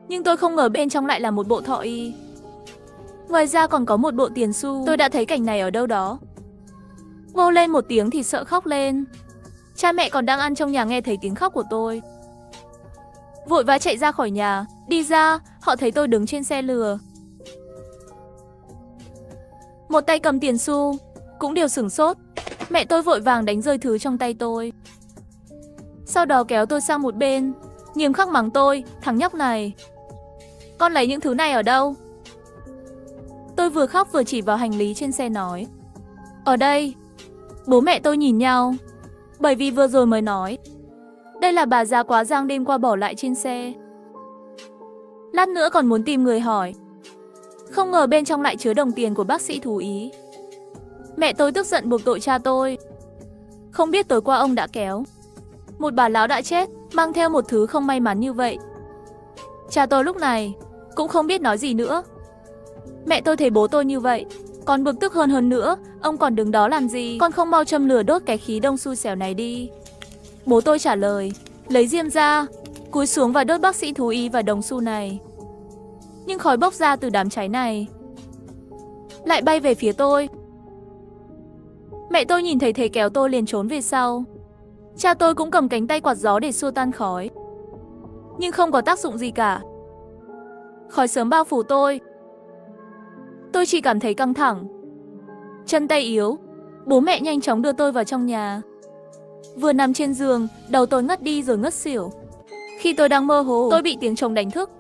nhưng tôi không ngờ bên trong lại là một bộ thọ y. Ngoài ra còn có một bộ tiền xu. Tôi đã thấy cảnh này ở đâu đó, hô lên một tiếng thì sợ khóc lên. Cha mẹ còn đang ăn trong nhà nghe thấy tiếng khóc của tôi, vội vã chạy ra khỏi nhà. Đi ra, họ thấy tôi đứng trên xe lừa, một tay cầm tiền xu, cũng đều sửng sốt. Mẹ tôi vội vàng đánh rơi thứ trong tay tôi, sau đó kéo tôi sang một bên, nghiêm khắc mắng tôi, thằng nhóc này, con lấy những thứ này ở đâu? Tôi vừa khóc vừa chỉ vào hành lý trên xe nói, ở đây. Bố mẹ tôi nhìn nhau, bởi vì vừa rồi mới nói, đây là bà già quá giang đêm qua bỏ lại trên xe. Lát nữa còn muốn tìm người hỏi, không ngờ bên trong lại chứa đồng tiền của bác sĩ thú y. Mẹ tôi tức giận buộc tội cha tôi. Không biết tối qua ông đã kéo một bà lão đã chết, mang theo một thứ không may mắn như vậy. Cha tôi lúc này cũng không biết nói gì nữa. Mẹ tôi thấy bố tôi như vậy, còn bực tức hơn nữa. Ông còn đứng đó làm gì? Con không mau châm lửa đốt cái khí đông xui xẻo này đi. Bố tôi trả lời, lấy diêm ra, cúi xuống và đốt bác sĩ thú y và đồng xu này. Nhưng khói bốc ra từ đám cháy này lại bay về phía tôi. Mẹ tôi nhìn thấy thế kéo tôi liền trốn về sau. Cha tôi cũng cầm cánh tay quạt gió để xua tan khói, nhưng không có tác dụng gì cả. Khói sớm bao phủ tôi. Tôi chỉ cảm thấy căng thẳng, chân tay yếu. Bố mẹ nhanh chóng đưa tôi vào trong nhà. Vừa nằm trên giường, đầu tôi ngất đi rồi ngất xỉu. Khi tôi đang mơ hồ, tôi bị tiếng trống đánh thức.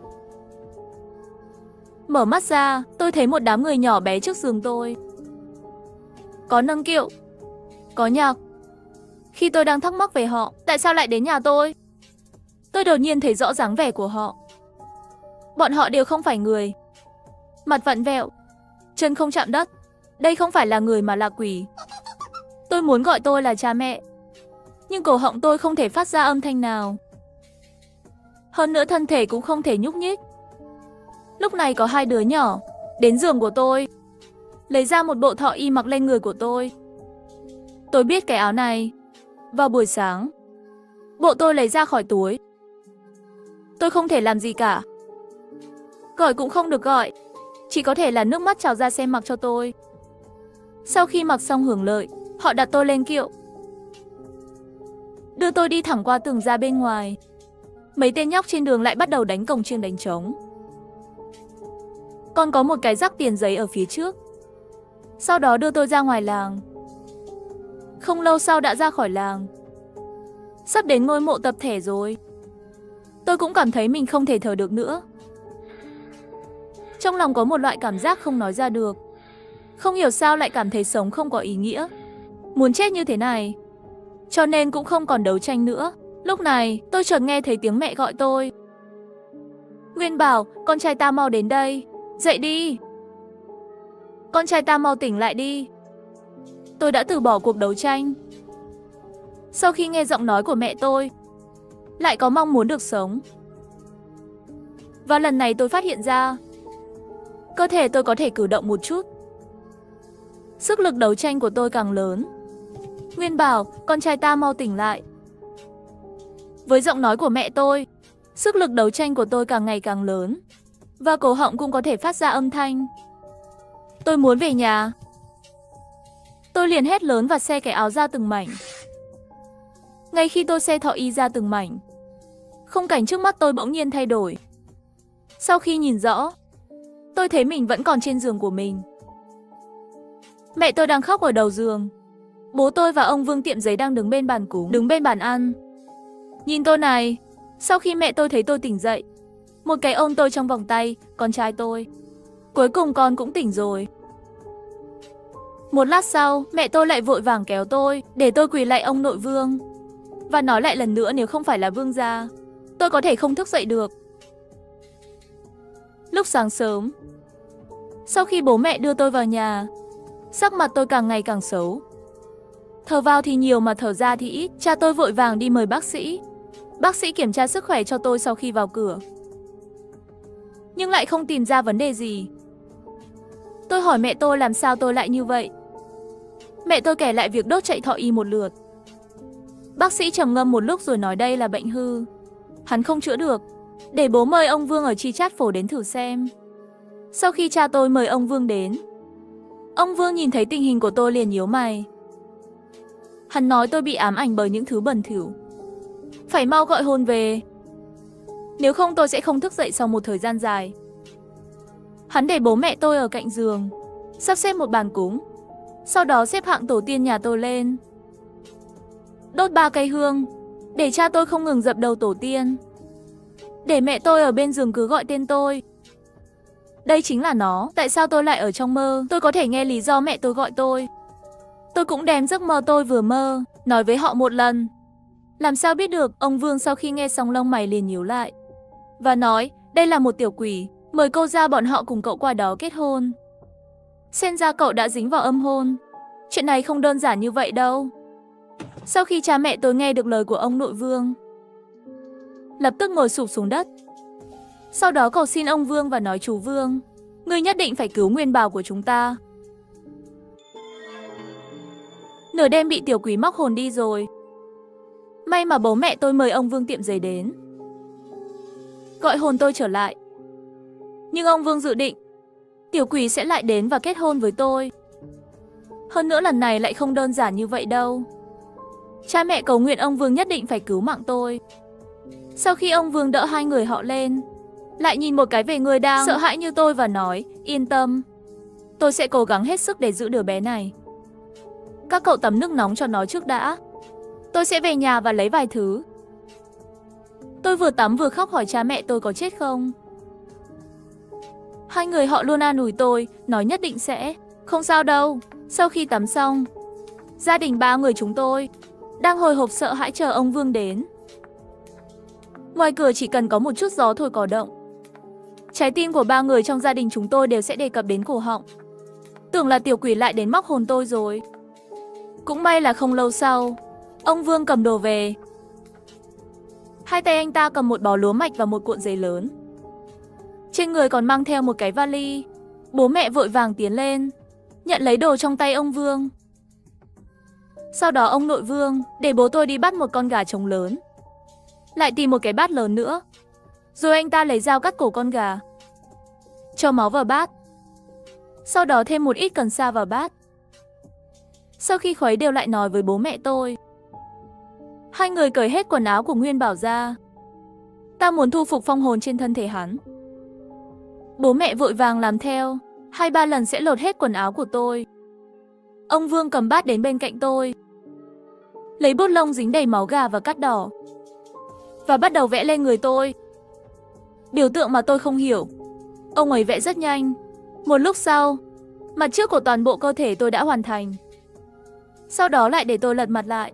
Mở mắt ra, tôi thấy một đám người nhỏ bé trước giường tôi. Có nâng kiệu, có nhạc. Khi tôi đang thắc mắc về họ, tại sao lại đến nhà tôi đột nhiên thấy rõ dáng vẻ của họ. Bọn họ đều không phải người. Mặt vặn vẹo, chân không chạm đất. Đây không phải là người mà là quỷ. Tôi muốn gọi tôi là cha mẹ, nhưng cổ họng tôi không thể phát ra âm thanh nào. Hơn nữa thân thể cũng không thể nhúc nhích. Lúc này có hai đứa nhỏ đến giường của tôi, lấy ra một bộ thọ y mặc lên người của tôi. Tôi biết cái áo này. Vào buổi sáng, bộ tôi lấy ra khỏi túi. Tôi không thể làm gì cả. Gọi cũng không được gọi, chỉ có thể là nước mắt trào ra xem mặc cho tôi. Sau khi mặc xong hưởng lợi, họ đặt tôi lên kiệu, đưa tôi đi thẳng qua tường ra bên ngoài. Mấy tên nhóc trên đường lại bắt đầu đánh cồng chiêng đánh trống. Còn có một cái rắc tiền giấy ở phía trước. Sau đó đưa tôi ra ngoài làng. Không lâu sau đã ra khỏi làng. Sắp đến ngôi mộ tập thể rồi. Tôi cũng cảm thấy mình không thể thở được nữa. Trong lòng có một loại cảm giác không nói ra được. Không hiểu sao lại cảm thấy sống không có ý nghĩa. Muốn chết như thế này. Cho nên cũng không còn đấu tranh nữa. Lúc này tôi chợt nghe thấy tiếng mẹ gọi tôi. Nguyên Bảo, con trai ta mau đến đây. Dậy đi. Con trai ta mau tỉnh lại đi. Tôi đã từ bỏ cuộc đấu tranh. Sau khi nghe giọng nói của mẹ tôi, lại có mong muốn được sống. Và lần này tôi phát hiện ra cơ thể tôi có thể cử động một chút. Sức lực đấu tranh của tôi càng lớn. Nguyên Bảo, con trai ta mau tỉnh lại. Với giọng nói của mẹ tôi, sức lực đấu tranh của tôi càng ngày càng lớn. Và cổ họng cũng có thể phát ra âm thanh. Tôi muốn về nhà. Tôi liền hét lớn và xe cái áo ra từng mảnh. Ngay khi tôi xe thọ y ra từng mảnh, khung cảnh trước mắt tôi bỗng nhiên thay đổi. Sau khi nhìn rõ, tôi thấy mình vẫn còn trên giường của mình. Mẹ tôi đang khóc ở đầu giường. Bố tôi và ông Vương tiệm giấy đang đứng bên bàn cúng, đứng bên bàn ăn. Nhìn tôi này, sau khi mẹ tôi thấy tôi tỉnh dậy, một cái ôm tôi trong vòng tay, con trai tôi. Cuối cùng con cũng tỉnh rồi. Một lát sau, mẹ tôi lại vội vàng kéo tôi, để tôi quỳ lại ông nội Vương. Và nói lại lần nữa nếu không phải là Vương gia, tôi có thể không thức dậy được. Lúc sáng sớm, sau khi bố mẹ đưa tôi vào nhà, sắc mặt tôi càng ngày càng xấu. Thở vào thì nhiều mà thở ra thì ít. Cha tôi vội vàng đi mời bác sĩ. Bác sĩ kiểm tra sức khỏe cho tôi sau khi vào cửa, nhưng lại không tìm ra vấn đề gì. Tôi hỏi mẹ tôi làm sao tôi lại như vậy. Mẹ tôi kể lại việc đốt chạy thọ y một lượt. Bác sĩ trầm ngâm một lúc rồi nói đây là bệnh hư, hắn không chữa được, để bố mời ông Vương ở Chi Chát Phổ đến thử xem. Sau khi cha tôi mời ông Vương đến, ông Vương nhìn thấy tình hình của tôi liền nhíu mày. Hắn nói tôi bị ám ảnh bởi những thứ bẩn thỉu, phải mau gọi hồn về, nếu không tôi sẽ không thức dậy sau một thời gian dài. Hắn để bố mẹ tôi ở cạnh giường, sắp xếp một bàn cúng, sau đó xếp hạng tổ tiên nhà tôi lên, đốt 3 cây hương, để cha tôi không ngừng dập đầu tổ tiên, để mẹ tôi ở bên giường cứ gọi tên tôi. Đây chính là nó, tại sao tôi lại ở trong mơ, tôi có thể nghe lý do mẹ tôi gọi tôi. Tôi cũng đem giấc mơ tôi vừa mơ, nói với họ một lần. Làm sao biết được, ông Vương sau khi nghe xong lông mày liền nhíu lại, và nói, đây là một tiểu quỷ, mời cô ra bọn họ cùng cậu qua đó kết hôn. Xem ra cậu đã dính vào âm hôn, chuyện này không đơn giản như vậy đâu. Sau khi cha mẹ tôi nghe được lời của ông nội Vương, lập tức ngồi sụp xuống đất. Sau đó cầu xin ông Vương và nói chú Vương, ngươi nhất định phải cứu Nguyên Bảo của chúng ta. Nửa đêm bị tiểu quỷ móc hồn đi rồi. May mà bố mẹ tôi mời ông Vương tiệm giấy đến, gọi hồn tôi trở lại. Nhưng ông Vương dự định tiểu quỷ sẽ lại đến và kết hôn với tôi. Hơn nữa lần này lại không đơn giản như vậy đâu. Cha mẹ cầu nguyện ông Vương nhất định phải cứu mạng tôi. Sau khi ông Vương đỡ hai người họ lên, lại nhìn một cái về người đang sợ hãi như tôi và nói, yên tâm, Tôi sẽ cố gắng hết sức để giữ đứa bé này. Các cậu tắm nước nóng cho nó trước đã. Tôi sẽ về nhà và lấy vài thứ. Tôi vừa tắm vừa khóc hỏi cha mẹ tôi có chết không. Hai người họ luôn an ủi tôi, nói nhất định sẽ không sao đâu. Sau khi tắm xong, gia đình ba người chúng tôi đang hồi hộp sợ hãi chờ ông Vương đến. Ngoài cửa chỉ cần có một chút gió thôi có động, trái tim của ba người trong gia đình chúng tôi đều sẽ đề cập đến cổ họng. Tưởng là tiểu quỷ lại đến móc hồn tôi rồi. Cũng may là không lâu sau, ông Vương cầm đồ về. Hai tay anh ta cầm một bó lúa mạch và một cuộn giấy lớn. Trên người còn mang theo một cái vali. Bố mẹ vội vàng tiến lên, nhận lấy đồ trong tay ông Vương. Sau đó ông nội Vương để bố tôi đi bắt một con gà trống lớn, lại tìm một cái bát lớn nữa. Rồi anh ta lấy dao cắt cổ con gà, cho máu vào bát. Sau đó thêm một ít cần sa vào bát. Sau khi khuấy đều lại nói với bố mẹ tôi. Hai người cởi hết quần áo của Nguyên Bảo ra. Ta muốn thu phục phong hồn trên thân thể hắn. Bố mẹ vội vàng làm theo. 2-3 lần sẽ lột hết quần áo của tôi. Ông Vương cầm bát đến bên cạnh tôi, lấy bút lông dính đầy máu gà và cát đỏ, và bắt đầu vẽ lên người tôi. Biểu tượng mà tôi không hiểu. Ông ấy vẽ rất nhanh. Một lúc sau, mặt trước của toàn bộ cơ thể tôi đã hoàn thành. Sau đó lại để tôi lật mặt lại.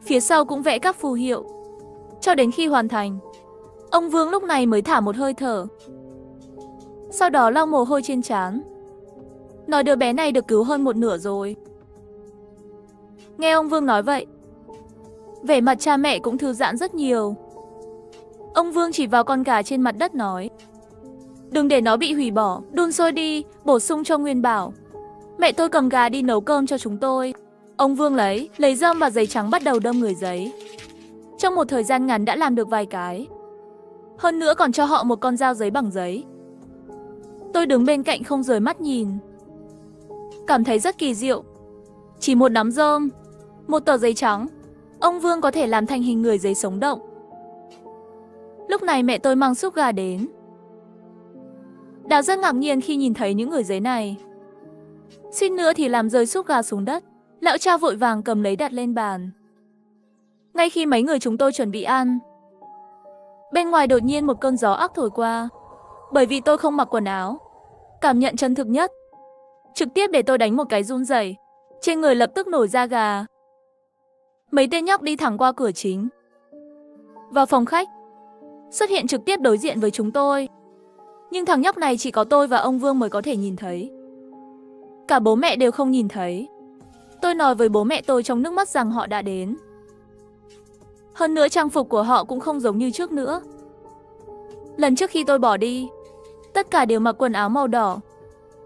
Phía sau cũng vẽ các phù hiệu. Cho đến khi hoàn thành, ông Vương lúc này mới thả một hơi thở. Sau đó lau mồ hôi trên trán, nói đứa bé này được cứu hơn một nửa rồi. Nghe ông Vương nói vậy, vẻ mặt cha mẹ cũng thư giãn rất nhiều. Ông Vương chỉ vào con gà trên mặt đất nói, đừng để nó bị hủy bỏ, đun sôi đi, bổ sung cho Nguyên Bảo. Mẹ tôi cầm gà đi nấu cơm cho chúng tôi. Ông Vương lấy rơm và giấy trắng bắt đầu đâm người giấy. Trong một thời gian ngắn đã làm được vài cái. Hơn nữa còn cho họ một con dao giấy bằng giấy. Tôi đứng bên cạnh không rời mắt nhìn, cảm thấy rất kỳ diệu. Chỉ một nắm rơm, một tờ giấy trắng, ông Vương có thể làm thành hình người giấy sống động. Lúc này mẹ tôi mang súp gà đến. Đào rất ngạc nhiên khi nhìn thấy những người giấy này. Suýt nữa thì làm rơi súp gà xuống đất. Lão cha vội vàng cầm lấy đặt lên bàn. Ngay khi mấy người chúng tôi chuẩn bị ăn, bên ngoài đột nhiên một cơn gió ác thổi qua. Bởi vì tôi không mặc quần áo, cảm nhận chân thực nhất, trực tiếp để tôi đánh một cái run rẩy, trên người lập tức nổi da gà. Mấy tên nhóc đi thẳng qua cửa chính, vào phòng khách, xuất hiện trực tiếp đối diện với chúng tôi. Nhưng thằng nhóc này chỉ có tôi và ông Vương mới có thể nhìn thấy. Cả bố mẹ đều không nhìn thấy. Tôi nói với bố mẹ tôi trong nước mắt rằng họ đã đến. Hơn nữa trang phục của họ cũng không giống như trước nữa. Lần trước khi tôi bỏ đi, tất cả đều mặc quần áo màu đỏ.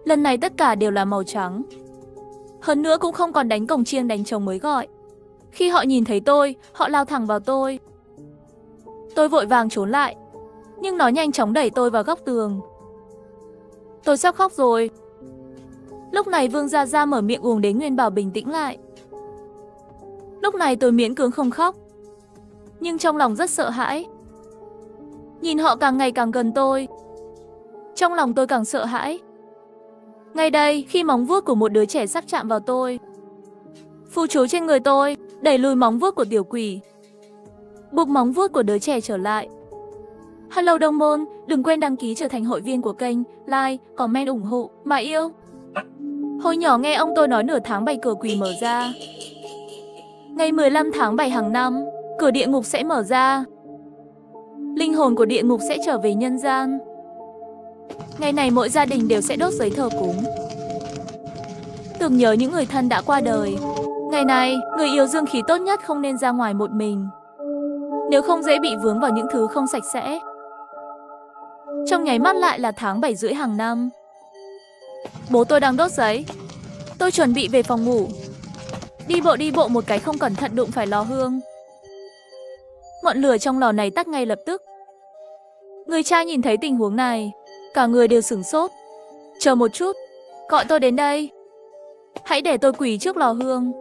Lần này tất cả đều là màu trắng. Hơn nữa cũng không còn đánh cồng chiêng đánh trống mới gọi. Khi họ nhìn thấy tôi, họ lao thẳng vào tôi. Tôi vội vàng trốn lại, nhưng nó nhanh chóng đẩy tôi vào góc tường. Tôi sắp khóc rồi. Lúc này Vương Gia Gia mở miệng uống đến Nguyên Bảo bình tĩnh lại. Lúc này tôi miễn cưỡng không khóc, nhưng trong lòng rất sợ hãi. Nhìn họ càng ngày càng gần tôi, trong lòng tôi càng sợ hãi. Ngay đây, khi móng vuốt của một đứa trẻ sắp chạm vào tôi, phù chú trên người tôi đẩy lùi móng vuốt của tiểu quỷ, buộc móng vuốt của đứa trẻ trở lại. Hello đồng môn, đừng quên đăng ký trở thành hội viên của kênh, like, comment ủng hộ, mà yêu. Hồi nhỏ nghe ông tôi nói nửa tháng 7 cửa quỷ mở ra. Ngày 15 tháng 7 hàng năm, cửa địa ngục sẽ mở ra. Linh hồn của địa ngục sẽ trở về nhân gian. Ngày này mỗi gia đình đều sẽ đốt giấy thờ cúng, tưởng nhớ những người thân đã qua đời. Ngày này, người yêu dương khí tốt nhất không nên ra ngoài một mình, nếu không dễ bị vướng vào những thứ không sạch sẽ. Trong nháy mắt lại là tháng 7 rưỡi hàng năm. Bố tôi đang đốt giấy. Tôi chuẩn bị về phòng ngủ. Đi bộ một cái không cẩn thận đụng phải lò hương. Ngọn lửa trong lò này tắt ngay lập tức. Người cha nhìn thấy tình huống này, cả người đều sửng sốt. Chờ một chút, gọi tôi đến đây. Hãy để tôi quỳ trước lò hương.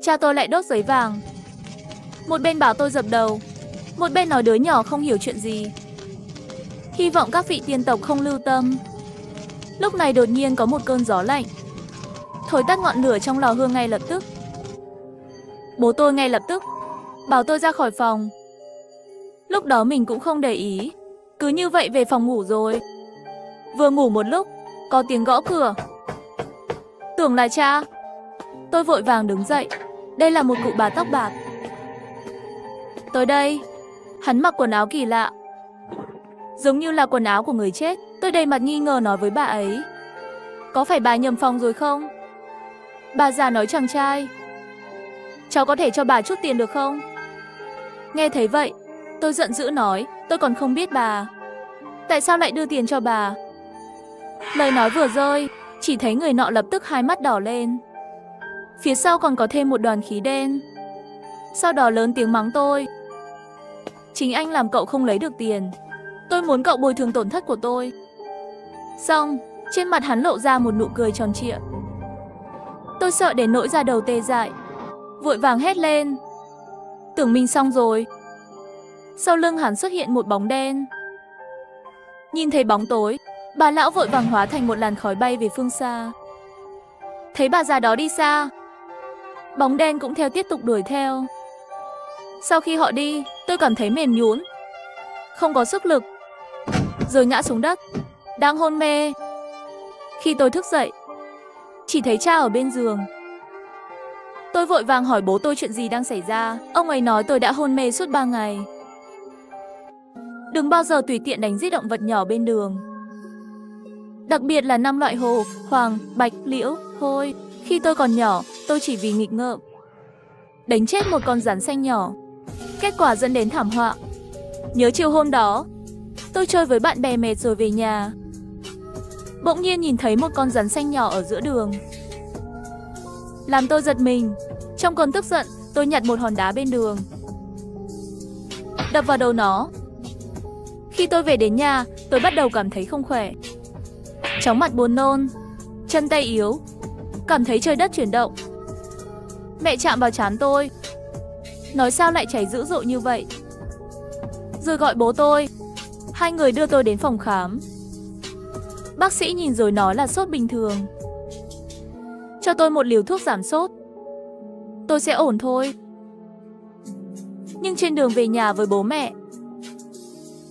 Cha tôi lại đốt giấy vàng. Một bên bảo tôi dập đầu, một bên nói đứa nhỏ không hiểu chuyện gì. Hy vọng các vị tiên tộc không lưu tâm. Lúc này đột nhiên có một cơn gió lạnh thổi tắt ngọn lửa trong lò hương ngay lập tức. Bố tôi ngay lập tức bảo tôi ra khỏi phòng. Lúc đó mình cũng không để ý, cứ như vậy về phòng ngủ rồi. Vừa ngủ một lúc, có tiếng gõ cửa. Tưởng là cha. Tôi vội vàng đứng dậy. Đây là một cụ bà tóc bạc. Tới đây. Hắn mặc quần áo kỳ lạ, giống như là quần áo của người chết. Tôi đầy mặt nghi ngờ nói với bà ấy, có phải bà nhầm phòng rồi không? Bà già nói chàng trai, cháu có thể cho bà chút tiền được không? Nghe thấy vậy, tôi giận dữ nói, tôi còn không biết bà, tại sao lại đưa tiền cho bà? Lời nói vừa rơi, chỉ thấy người nọ lập tức hai mắt đỏ lên. Phía sau còn có thêm một đoàn khí đen. Sau đó lớn tiếng mắng tôi. Chính anh làm cậu không lấy được tiền. Tôi muốn cậu bồi thường tổn thất của tôi. Xong, trên mặt hắn lộ ra một nụ cười tròn trịa. Tôi sợ đến nỗi da đầu tê dại, vội vàng hét lên. Tưởng mình xong rồi. Sau lưng hắn xuất hiện một bóng đen. Nhìn thấy bóng tối, bà lão vội vàng hóa thành một làn khói bay về phương xa. Thấy bà già đó đi xa, bóng đen cũng theo tiếp tục đuổi theo. Sau khi họ đi, tôi cảm thấy mềm nhũn, không có sức lực, rồi ngã xuống đất, đang hôn mê. Khi tôi thức dậy, chỉ thấy cha ở bên giường. Tôi vội vàng hỏi bố tôi chuyện gì đang xảy ra. Ông ấy nói tôi đã hôn mê suốt 3 ngày. Đừng bao giờ tùy tiện đánh giết động vật nhỏ bên đường. Đặc biệt là 5 loại hồ, hoàng, bạch, liễu, hôi. Khi tôi còn nhỏ, tôi chỉ vì nghịch ngợm đánh chết một con rắn xanh nhỏ. Kết quả dẫn đến thảm họa. Nhớ chiều hôm đó, tôi chơi với bạn bè mệt rồi về nhà. Bỗng nhiên nhìn thấy một con rắn xanh nhỏ ở giữa đường, làm tôi giật mình. Trong cơn tức giận, tôi nhặt một hòn đá bên đường, đập vào đầu nó. Khi tôi về đến nhà, tôi bắt đầu cảm thấy không khỏe. Chóng mặt buồn nôn, chân tay yếu, cảm thấy trời đất chuyển động. Mẹ chạm vào trán tôi, nói sao lại chảy dữ dội như vậy, rồi gọi bố tôi. Hai người đưa tôi đến phòng khám. Bác sĩ nhìn rồi nói là sốt bình thường, cho tôi một liều thuốc giảm sốt, tôi sẽ ổn thôi. Nhưng trên đường về nhà với bố mẹ,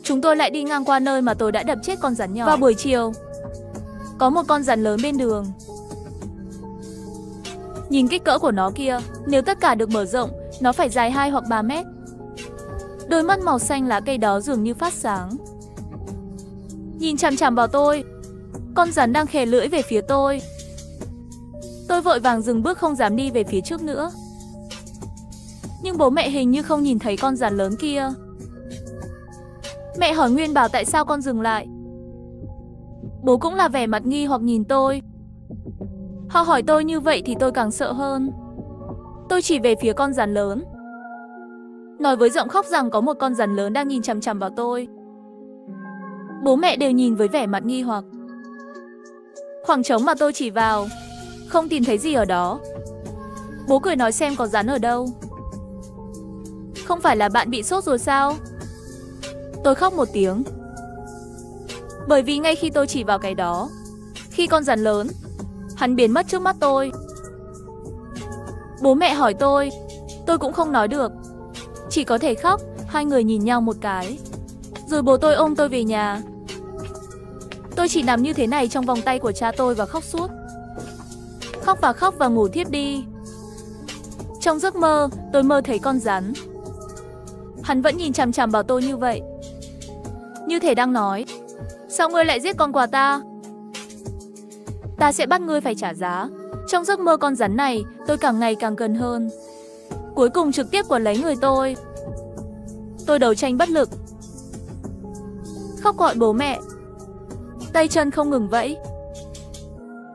chúng tôi lại đi ngang qua nơi mà tôi đã đập chết con rắn nhỏ. Vào buổi chiều, có một con rắn lớn bên đường. Nhìn kích cỡ của nó kia, nếu tất cả được mở rộng, nó phải dài 2 hoặc 3 mét. Đôi mắt màu xanh lá cây đó dường như phát sáng, nhìn chằm chằm vào tôi. Con rắn đang khè lưỡi về phía tôi. Tôi vội vàng dừng bước không dám đi về phía trước nữa. Nhưng bố mẹ hình như không nhìn thấy con rắn lớn kia. Mẹ hỏi nguyên bảo tại sao con dừng lại. Bố cũng là vẻ mặt nghi hoặc nhìn tôi. Họ hỏi tôi như vậy thì tôi càng sợ hơn. Tôi chỉ về phía con rắn lớn, nói với giọng khóc rằng có một con rắn lớn đang nhìn chằm chằm vào tôi. Bố mẹ đều nhìn với vẻ mặt nghi hoặc. Khoảng trống mà tôi chỉ vào, không tìm thấy gì ở đó. Bố cười nói xem có rắn ở đâu. Không phải là bạn bị sốt rồi sao? Tôi khóc một tiếng. Bởi vì ngay khi tôi chỉ vào cái đó, khi con rắn lớn, hắn biến mất trước mắt tôi. Bố mẹ hỏi tôi cũng không nói được, chỉ có thể khóc. Hai người nhìn nhau một cái, rồi bố tôi ôm tôi về nhà. Tôi chỉ nằm như thế này trong vòng tay của cha tôi và khóc suốt. Khóc và ngủ thiếp đi. Trong giấc mơ, tôi mơ thấy con rắn. Hắn vẫn nhìn chằm chằm vào tôi như vậy, như thể đang nói, sao ngươi lại giết con quà ta? Ta sẽ bắt ngươi phải trả giá. Trong giấc mơ con rắn này, tôi càng ngày càng gần hơn, cuối cùng trực tiếp quấn lấy người tôi. Tôi đấu tranh bất lực, khóc gọi bố mẹ, tay chân không ngừng vẫy.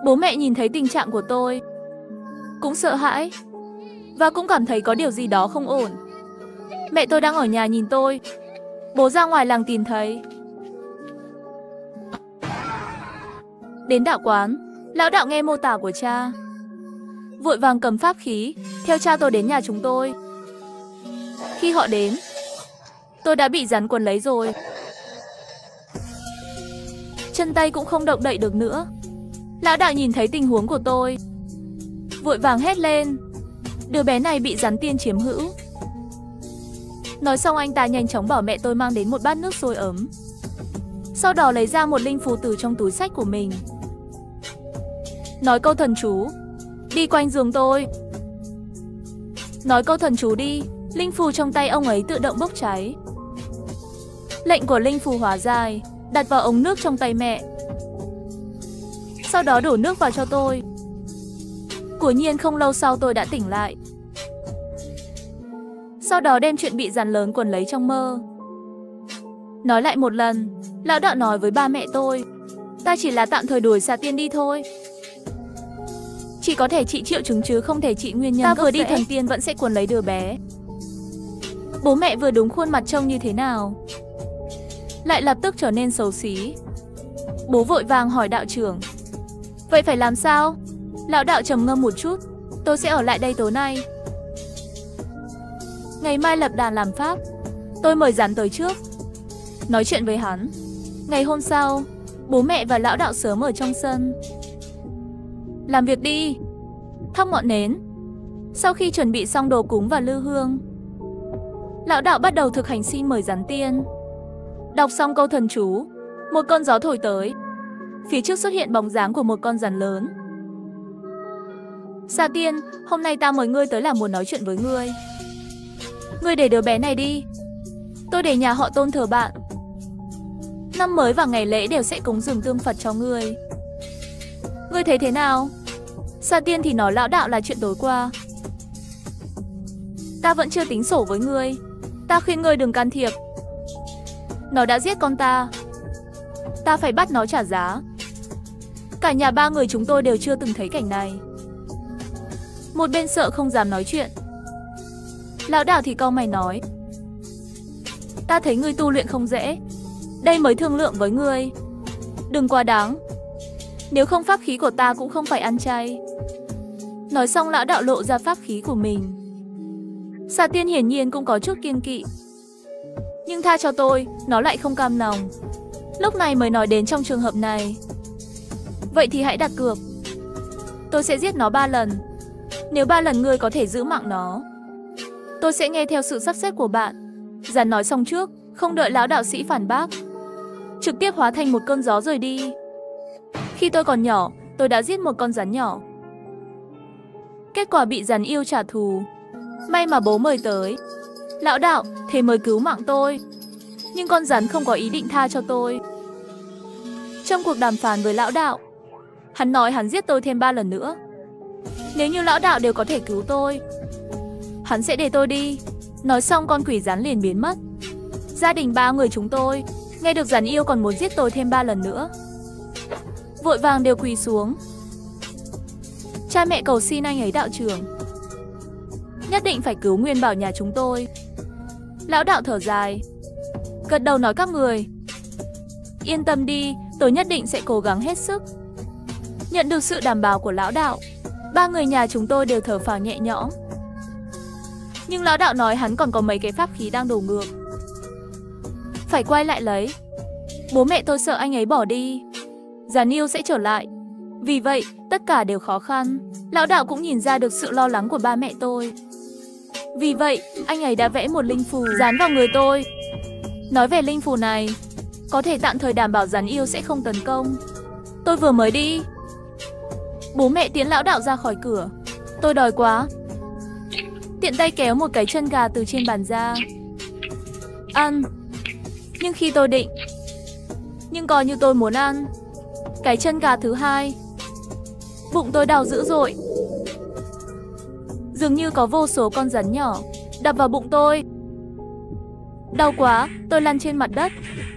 Bố mẹ nhìn thấy tình trạng của tôi, cũng sợ hãi, và cũng cảm thấy có điều gì đó không ổn. Mẹ tôi đang ở nhà nhìn tôi. Bố ra ngoài làng tìm thấy. Đến đạo quán, lão đạo nghe mô tả của cha, vội vàng cầm pháp khí, theo cha tôi đến nhà chúng tôi. Khi họ đến, tôi đã bị rắn quấn lấy rồi. Chân tay cũng không động đậy được nữa. Lão đạo nhìn thấy tình huống của tôi, vội vàng hét lên. Đứa bé này bị rắn tiên chiếm hữu. Nói xong anh ta nhanh chóng bảo mẹ tôi mang đến một bát nước sôi ấm. Sau đó lấy ra một linh phù từ trong túi xách của mình. Nói câu thần chú, đi quanh giường tôi. Nói câu thần chú đi, linh phù trong tay ông ấy tự động bốc cháy. Lệnh của linh phù hóa dài, đặt vào ống nước trong tay mẹ. Sau đó đổ nước vào cho tôi. Quả nhiên không lâu sau tôi đã tỉnh lại. Sau đó đem chuyện bị rắn lớn quấn lấy trong mơ. Nói lại một lần, lão đạo nói với ba mẹ tôi, ta chỉ là tạm thời đuổi xà tiên đi thôi. Chỉ có thể trị triệu chứng chứ không thể trị nguyên nhân. Ta vừa đi thần tiên vẫn sẽ quấn lấy đứa bé. Bố mẹ vừa đúng khuôn mặt trông như thế nào, lại lập tức trở nên xấu xí. Bố vội vàng hỏi đạo trưởng, vậy phải làm sao? Lão đạo trầm ngâm một chút, tôi sẽ ở lại đây tối nay. Ngày mai lập đàn làm pháp. Tôi mời rắn tới trước, nói chuyện với hắn. Ngày hôm sau, bố mẹ và lão đạo sớm ở trong sân. Làm việc đi, thắp ngọn nến. Sau khi chuẩn bị xong đồ cúng và lư hương, lão đạo bắt đầu thực hành xin mời rắn tiên. Đọc xong câu thần chú, một cơn gió thổi tới. Phía trước xuất hiện bóng dáng của một con rắn lớn. Xà tiên, hôm nay ta mời ngươi tới là muốn nói chuyện với ngươi. Ngươi để đứa bé này đi. Tôi để nhà họ Tôn thờ bạn. Năm mới và ngày lễ đều sẽ cúng dường tương Phật cho ngươi. Ngươi thấy thế nào? Xà tiên thì nói lão đạo là chuyện tối qua. Ta vẫn chưa tính sổ với ngươi. Ta khuyên ngươi đừng can thiệp. Nó đã giết con ta. Ta phải bắt nó trả giá. Cả nhà ba người chúng tôi đều chưa từng thấy cảnh này. Một bên sợ không dám nói chuyện. Lão đạo thì cau mày nói, ta thấy ngươi tu luyện không dễ. Đây mới thương lượng với ngươi. Đừng quá đáng. Nếu không pháp khí của ta cũng không phải ăn chay. Nói xong lão đạo lộ ra pháp khí của mình. Xà tiên hiển nhiên cũng có chút kiêng kỵ. Nhưng tha cho tôi, nó lại không cam lòng. Lúc này mới nói đến trong trường hợp này. Vậy thì hãy đặt cược. Tôi sẽ giết nó 3 lần. Nếu 3 lần ngươi có thể giữ mạng nó, tôi sẽ nghe theo sự sắp xếp của bạn. Rắn nói xong trước, không đợi lão đạo sĩ phản bác, trực tiếp hóa thành một cơn gió rời đi. Khi tôi còn nhỏ, tôi đã giết một con rắn nhỏ. Kết quả bị rắn yêu trả thù. May mà bố mời tới. Lão đạo, thế mới cứu mạng tôi. Nhưng con rắn không có ý định tha cho tôi. Trong cuộc đàm phán với lão đạo, hắn nói hắn giết tôi thêm 3 lần nữa. Nếu như lão đạo đều có thể cứu tôi, hắn sẽ để tôi đi. Nói xong con quỷ rắn liền biến mất. Gia đình 3 người chúng tôi nghe được rắn yêu còn muốn giết tôi thêm 3 lần nữa, vội vàng đều quỳ xuống. Cha mẹ cầu xin anh ấy đạo trưởng nhất định phải cứu Nguyên Bảo nhà chúng tôi. Lão đạo thở dài, gật đầu nói các người yên tâm đi, tôi nhất định sẽ cố gắng hết sức. Nhận được sự đảm bảo của lão đạo, 3 người nhà chúng tôi đều thở phào nhẹ nhõm. Nhưng lão đạo nói hắn còn có mấy cái pháp khí đang đổ ngược, phải quay lại lấy. Bố mẹ tôi sợ anh ấy bỏ đi, rắn yêu sẽ trở lại. Vì vậy, tất cả đều khó khăn. Lão đạo cũng nhìn ra được sự lo lắng của ba mẹ tôi. Vì vậy, anh ấy đã vẽ một linh phù dán vào người tôi. Nói về linh phù này, có thể tạm thời đảm bảo rắn yêu sẽ không tấn công. Tôi vừa mới đi, bố mẹ tiễn lão đạo ra khỏi cửa. Tôi đói quá, tiện tay kéo một cái chân gà từ trên bàn ra, ăn. Nhưng khi tôi định, coi như tôi muốn ăn cái chân gà thứ hai, bụng tôi đau dữ dội. Dường như có vô số con rắn nhỏ đập vào bụng tôi. Đau quá, tôi lăn trên mặt đất.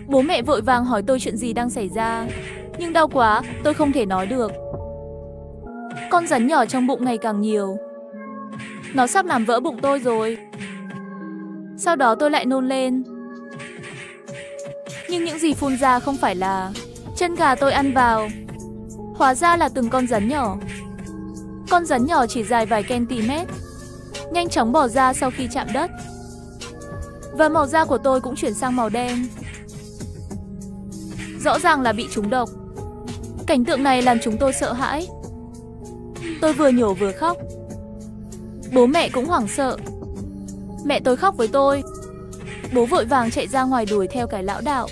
Bố mẹ vội vàng hỏi tôi chuyện gì đang xảy ra. Nhưng đau quá, tôi không thể nói được. Con rắn nhỏ trong bụng ngày càng nhiều. Nó sắp làm vỡ bụng tôi rồi. Sau đó tôi lại nôn lên. Nhưng những gì phun ra không phải là chân gà tôi ăn vào, hóa ra là từng con rắn nhỏ. Con rắn nhỏ chỉ dài vài cm, nhanh chóng bỏ ra sau khi chạm đất. Và màu da của tôi cũng chuyển sang màu đen. Rõ ràng là bị trúng độc. Cảnh tượng này làm chúng tôi sợ hãi. Tôi vừa nhổ vừa khóc. Bố mẹ cũng hoảng sợ. Mẹ tôi khóc với tôi. Bố vội vàng chạy ra ngoài đuổi theo cái lão đạo.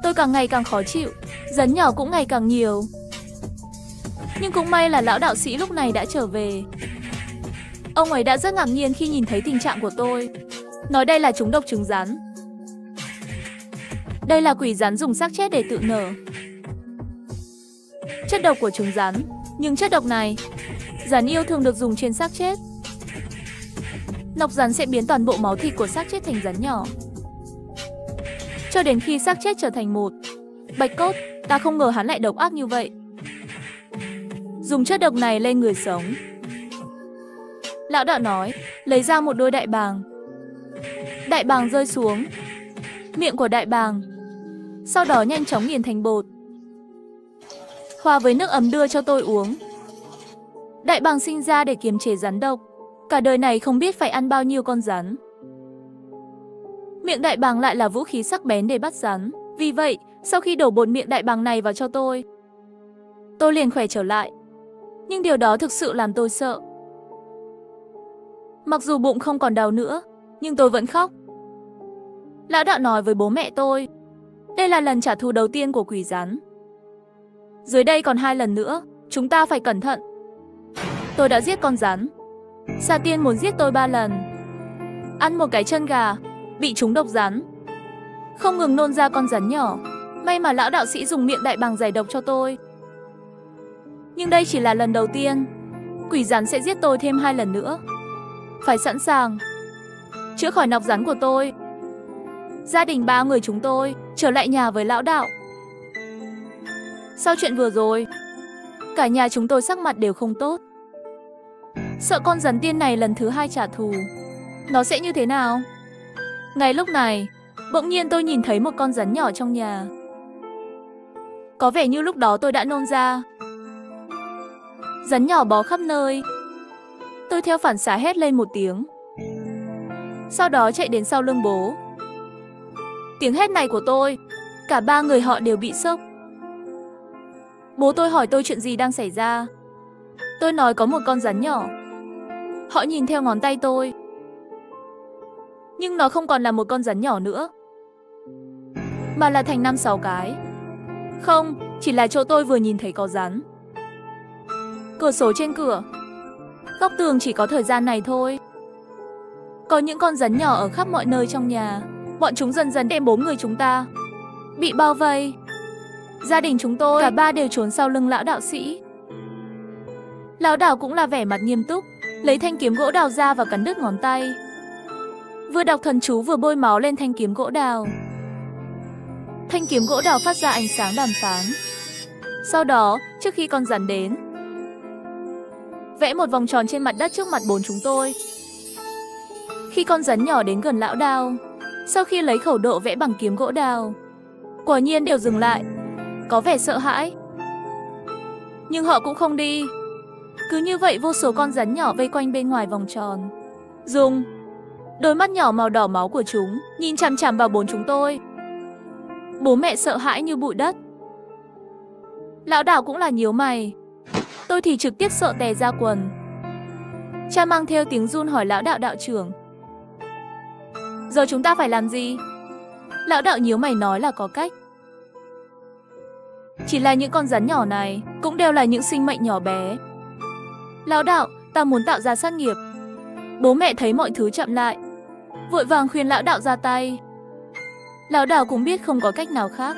Tôi càng ngày càng khó chịu, rắn nhỏ cũng ngày càng nhiều. Nhưng cũng may là lão đạo sĩ lúc này đã trở về. Ông ấy đã rất ngạc nhiên khi nhìn thấy tình trạng của tôi. Nói đây là trúng độc trứng rắn. Đây là quỷ rắn dùng xác chết để tự nở. Chất độc của trứng rắn. Nhưng chất độc này, rắn yêu thường được dùng trên xác chết. Nọc rắn sẽ biến toàn bộ máu thịt của xác chết thành rắn nhỏ, cho đến khi xác chết trở thành một. Bạch cốt, ta không ngờ hắn lại độc ác như vậy. Dùng chất độc này lên người sống. Lão đạo nói, lấy ra một đôi đại bàng. Đại bàng rơi xuống miệng của đại bàng, sau đó nhanh chóng nghiền thành bột, hòa với nước ấm đưa cho tôi uống. Đại bàng sinh ra để kiềm chế rắn độc, cả đời này không biết phải ăn bao nhiêu con rắn. Miệng đại bàng lại là vũ khí sắc bén để bắt rắn. Vì vậy, sau khi đổ bột miệng đại bàng này vào cho tôi liền khỏe trở lại. Nhưng điều đó thực sự làm tôi sợ. Mặc dù bụng không còn đau nữa, nhưng tôi vẫn khóc. Lão đạo nói với bố mẹ tôi, đây là lần trả thù đầu tiên của quỷ rắn. Dưới đây còn 2 lần nữa, chúng ta phải cẩn thận. Tôi đã giết con rắn. Sa Tiên muốn giết tôi 3 lần. Ăn một cái chân gà, bị trúng độc rắn, không ngừng nôn ra con rắn nhỏ. May mà lão đạo sĩ dùng miệng đại bàng giải độc cho tôi. Nhưng đây chỉ là lần đầu tiên. Quỷ rắn sẽ giết tôi thêm 2 lần nữa. Phải sẵn sàng. Chữa khỏi nọc rắn của tôi. Gia đình 3 người chúng tôi trở lại nhà với lão đạo. Sau chuyện vừa rồi, cả nhà chúng tôi sắc mặt đều không tốt. Sợ con rắn tiên này lần thứ 2 trả thù, nó sẽ như thế nào? Ngay lúc này, bỗng nhiên tôi nhìn thấy một con rắn nhỏ trong nhà. Có vẻ như lúc đó tôi đã nôn ra. Rắn nhỏ bò khắp nơi. Tôi theo phản xạ hét lên một tiếng, sau đó chạy đến sau lưng bố. Tiếng hét này của tôi, cả 3 người họ đều bị sốc. Bố tôi hỏi tôi chuyện gì đang xảy ra. Tôi nói có một con rắn nhỏ. Họ nhìn theo ngón tay tôi, nhưng nó không còn là một con rắn nhỏ nữa, mà là thành 5-6 cái. Không, chỉ là chỗ tôi vừa nhìn thấy có rắn. Cửa sổ trên cửa, góc tường chỉ có thời gian này thôi. Có những con rắn nhỏ ở khắp mọi nơi trong nhà. Bọn chúng dần dần đem 4 người chúng ta bị bao vây. Gia đình chúng tôi, cả 3 đều trốn sau lưng lão đạo sĩ. Lão đạo cũng là vẻ mặt nghiêm túc, lấy thanh kiếm gỗ đào ra và cắn đứt ngón tay. Vừa đọc thần chú vừa bôi máu lên thanh kiếm gỗ đào. Thanh kiếm gỗ đào phát ra ánh sáng đàm phán. Sau đó, trước khi con rắn đến, vẽ một vòng tròn trên mặt đất trước mặt 4 chúng tôi. Khi con rắn nhỏ đến gần lão đào, sau khi lấy khẩu độ vẽ bằng kiếm gỗ đào, quả nhiên đều dừng lại, có vẻ sợ hãi. Nhưng họ cũng không đi. Cứ như vậy vô số con rắn nhỏ vây quanh bên ngoài vòng tròn, dùng đôi mắt nhỏ màu đỏ máu của chúng nhìn chằm chằm vào 4 chúng tôi. Bố mẹ sợ hãi như bụi đất. Lão đạo cũng là nhíu mày. Tôi thì trực tiếp sợ tè ra quần. Cha mang theo tiếng run hỏi lão đạo đạo trưởng, giờ chúng ta phải làm gì? Lão đạo nhíu mày nói là có cách. Chỉ là những con rắn nhỏ này cũng đều là những sinh mệnh nhỏ bé. Lão đạo, ta muốn tạo ra sát nghiệp. Bố mẹ thấy mọi thứ chậm lại, vội vàng khuyên lão đạo ra tay. Lão đạo cũng biết không có cách nào khác,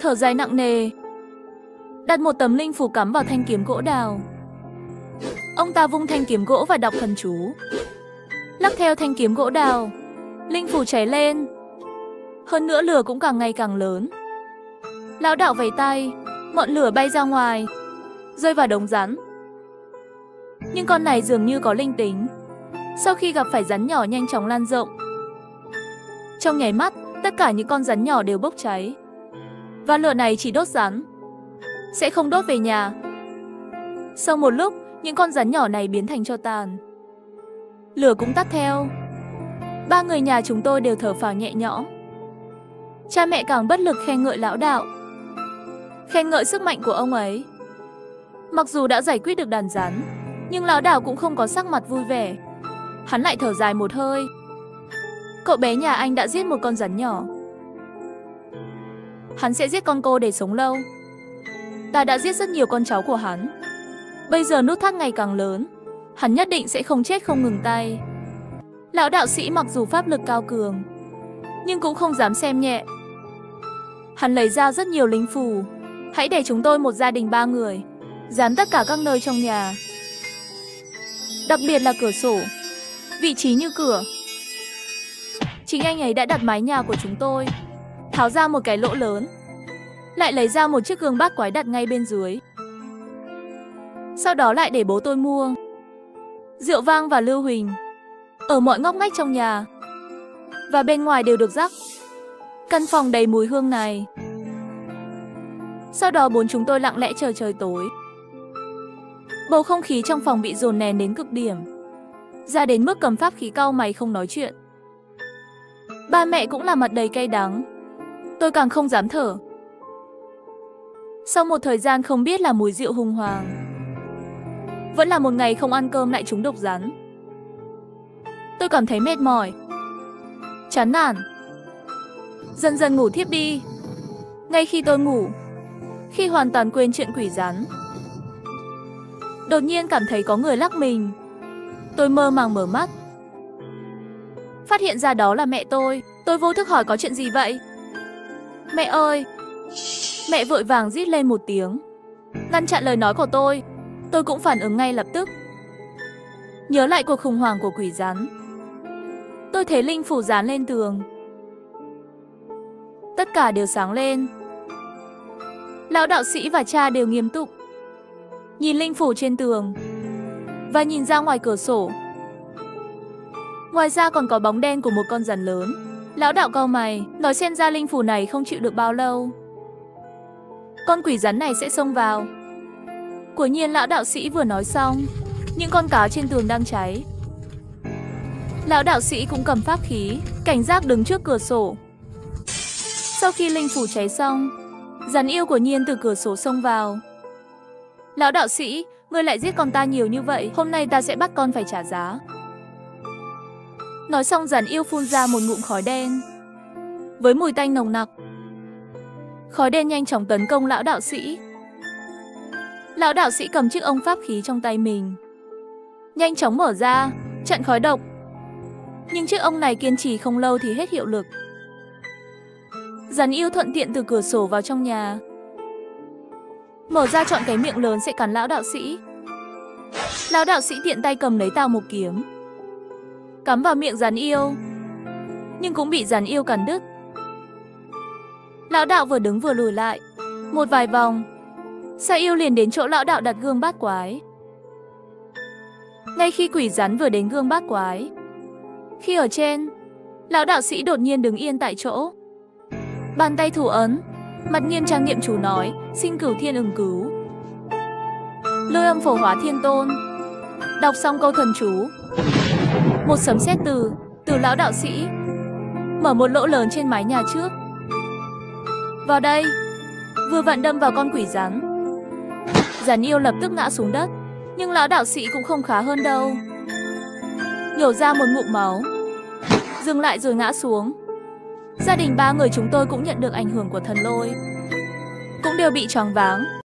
thở dài nặng nề, đặt một tấm linh phù cắm vào thanh kiếm gỗ đào. Ông ta vung thanh kiếm gỗ và đọc thần chú. Lắc theo thanh kiếm gỗ đào, linh phù cháy lên. Hơn nữa lửa cũng càng ngày càng lớn. Lão đạo vẫy tay, ngọn lửa bay ra ngoài, rơi vào đống rắn. Nhưng con này dường như có linh tính. Sau khi gặp phải rắn nhỏ nhanh chóng lan rộng. Trong nháy mắt, tất cả những con rắn nhỏ đều bốc cháy. Và lửa này chỉ đốt rắn, sẽ không đốt về nhà. Sau một lúc, những con rắn nhỏ này biến thành tro tàn. Lửa cũng tắt theo. 3 người nhà chúng tôi đều thở phào nhẹ nhõm. Cha mẹ càng bất lực khen ngợi lão đạo. khen ngợi sức mạnh của ông ấy. Mặc dù đã giải quyết được đàn rắn, nhưng lão đảo cũng không có sắc mặt vui vẻ. Hắn lại thở dài một hơi. Cậu bé nhà anh đã giết một con rắn nhỏ. Hắn sẽ giết con cô để sống lâu. Ta đã giết rất nhiều con cháu của hắn. Bây giờ nút thắt ngày càng lớn, hắn nhất định sẽ không chết không ngừng tay. Lão đạo sĩ mặc dù pháp lực cao cường, nhưng cũng không dám xem nhẹ. Hắn lấy ra rất nhiều linh phù. Hãy để chúng tôi một gia đình 3 người, dán tất cả các nơi trong nhà. Đặc biệt là cửa sổ, vị trí như cửa. Chính anh ấy đã đặt mái nhà của chúng tôi, tháo ra một cái lỗ lớn, lại lấy ra một chiếc gương bát quái đặt ngay bên dưới. Sau đó lại để bố tôi mua Rượu Vang và Lưu Huỳnh ở mọi ngóc ngách trong nhà, và bên ngoài đều được rắc. Căn phòng đầy mùi hương này. Sau đó bốn chúng tôi lặng lẽ chờ trời tối. Bầu không khí trong phòng bị dồn nén đến cực điểm, ra đến mức cầm pháp khí cau mày không nói chuyện. Ba mẹ cũng là mặt đầy cay đắng. Tôi càng không dám thở. Sau một thời gian không biết là mùi rượu hùng hoàng, vẫn là một ngày không ăn cơm lại trúng độc rắn. Tôi cảm thấy mệt mỏi, chán nản, dần dần ngủ thiếp đi. Ngay khi tôi ngủ, khi hoàn toàn quên chuyện quỷ rắn, đột nhiên cảm thấy có người lắc mình. Tôi mơ màng mở mắt, phát hiện ra đó là mẹ tôi. Tôi vô thức hỏi có chuyện gì vậy? Mẹ ơi! Mẹ vội vàng rít lên một tiếng, ngăn chặn lời nói của tôi. Tôi cũng phản ứng ngay lập tức, nhớ lại cuộc khủng hoảng của quỷ rắn. Tôi thấy linh phủ dán lên tường, tất cả đều sáng lên. Lão đạo sĩ và cha đều nghiêm túc, nhìn linh phủ trên tường và nhìn ra ngoài cửa sổ. Ngoài ra còn có bóng đen của một con rắn lớn. Lão đạo cau mày, nói xem ra linh phủ này không chịu được bao lâu, con quỷ rắn này sẽ xông vào. Quả nhiên lão đạo sĩ vừa nói xong, những con cáo trên tường đang cháy. Lão đạo sĩ cũng cầm pháp khí, cảnh giác đứng trước cửa sổ. Sau khi linh phủ cháy xong, rắn yêu của Nhiên từ cửa sổ xông vào. Lão đạo sĩ, ngươi lại giết con ta nhiều như vậy, hôm nay ta sẽ bắt con phải trả giá. Nói xong rắn yêu phun ra một ngụm khói đen với mùi tanh nồng nặc. Khói đen nhanh chóng tấn công lão đạo sĩ. Lão đạo sĩ cầm chiếc ông pháp khí trong tay mình, nhanh chóng mở ra, chặn khói độc. Nhưng chiếc ông này kiên trì không lâu thì hết hiệu lực. Rắn yêu thuận tiện từ cửa sổ vào trong nhà, mở ra trọn cái miệng lớn sẽ cắn lão đạo sĩ. Lão đạo sĩ tiện tay cầm lấy tàu một kiếm, cắm vào miệng rắn yêu, nhưng cũng bị rắn yêu cắn đứt. Lão đạo vừa đứng vừa lùi lại một vài vòng, Sa yêu liền đến chỗ lão đạo đặt gương bát quái. Ngay khi quỷ rắn vừa đến gương bát quái, khi ở trên, lão đạo sĩ đột nhiên đứng yên tại chỗ, bàn tay thủ ấn, mặt nghiêm trang niệm chú nói, xin cửu thiên ưng cứu. Lôi âm phổ hóa thiên tôn. Đọc xong câu thần chú, một sấm sét từ lão đạo sĩ mở một lỗ lớn trên mái nhà trước. Vào đây, vừa vặn đâm vào con quỷ rắn. Rắn yêu lập tức ngã xuống đất, nhưng lão đạo sĩ cũng không khá hơn đâu. Nhổ ra một ngụm máu, dừng lại rồi ngã xuống. Gia đình 3 người chúng tôi cũng nhận được ảnh hưởng của thần lôi, cũng đều bị choáng váng.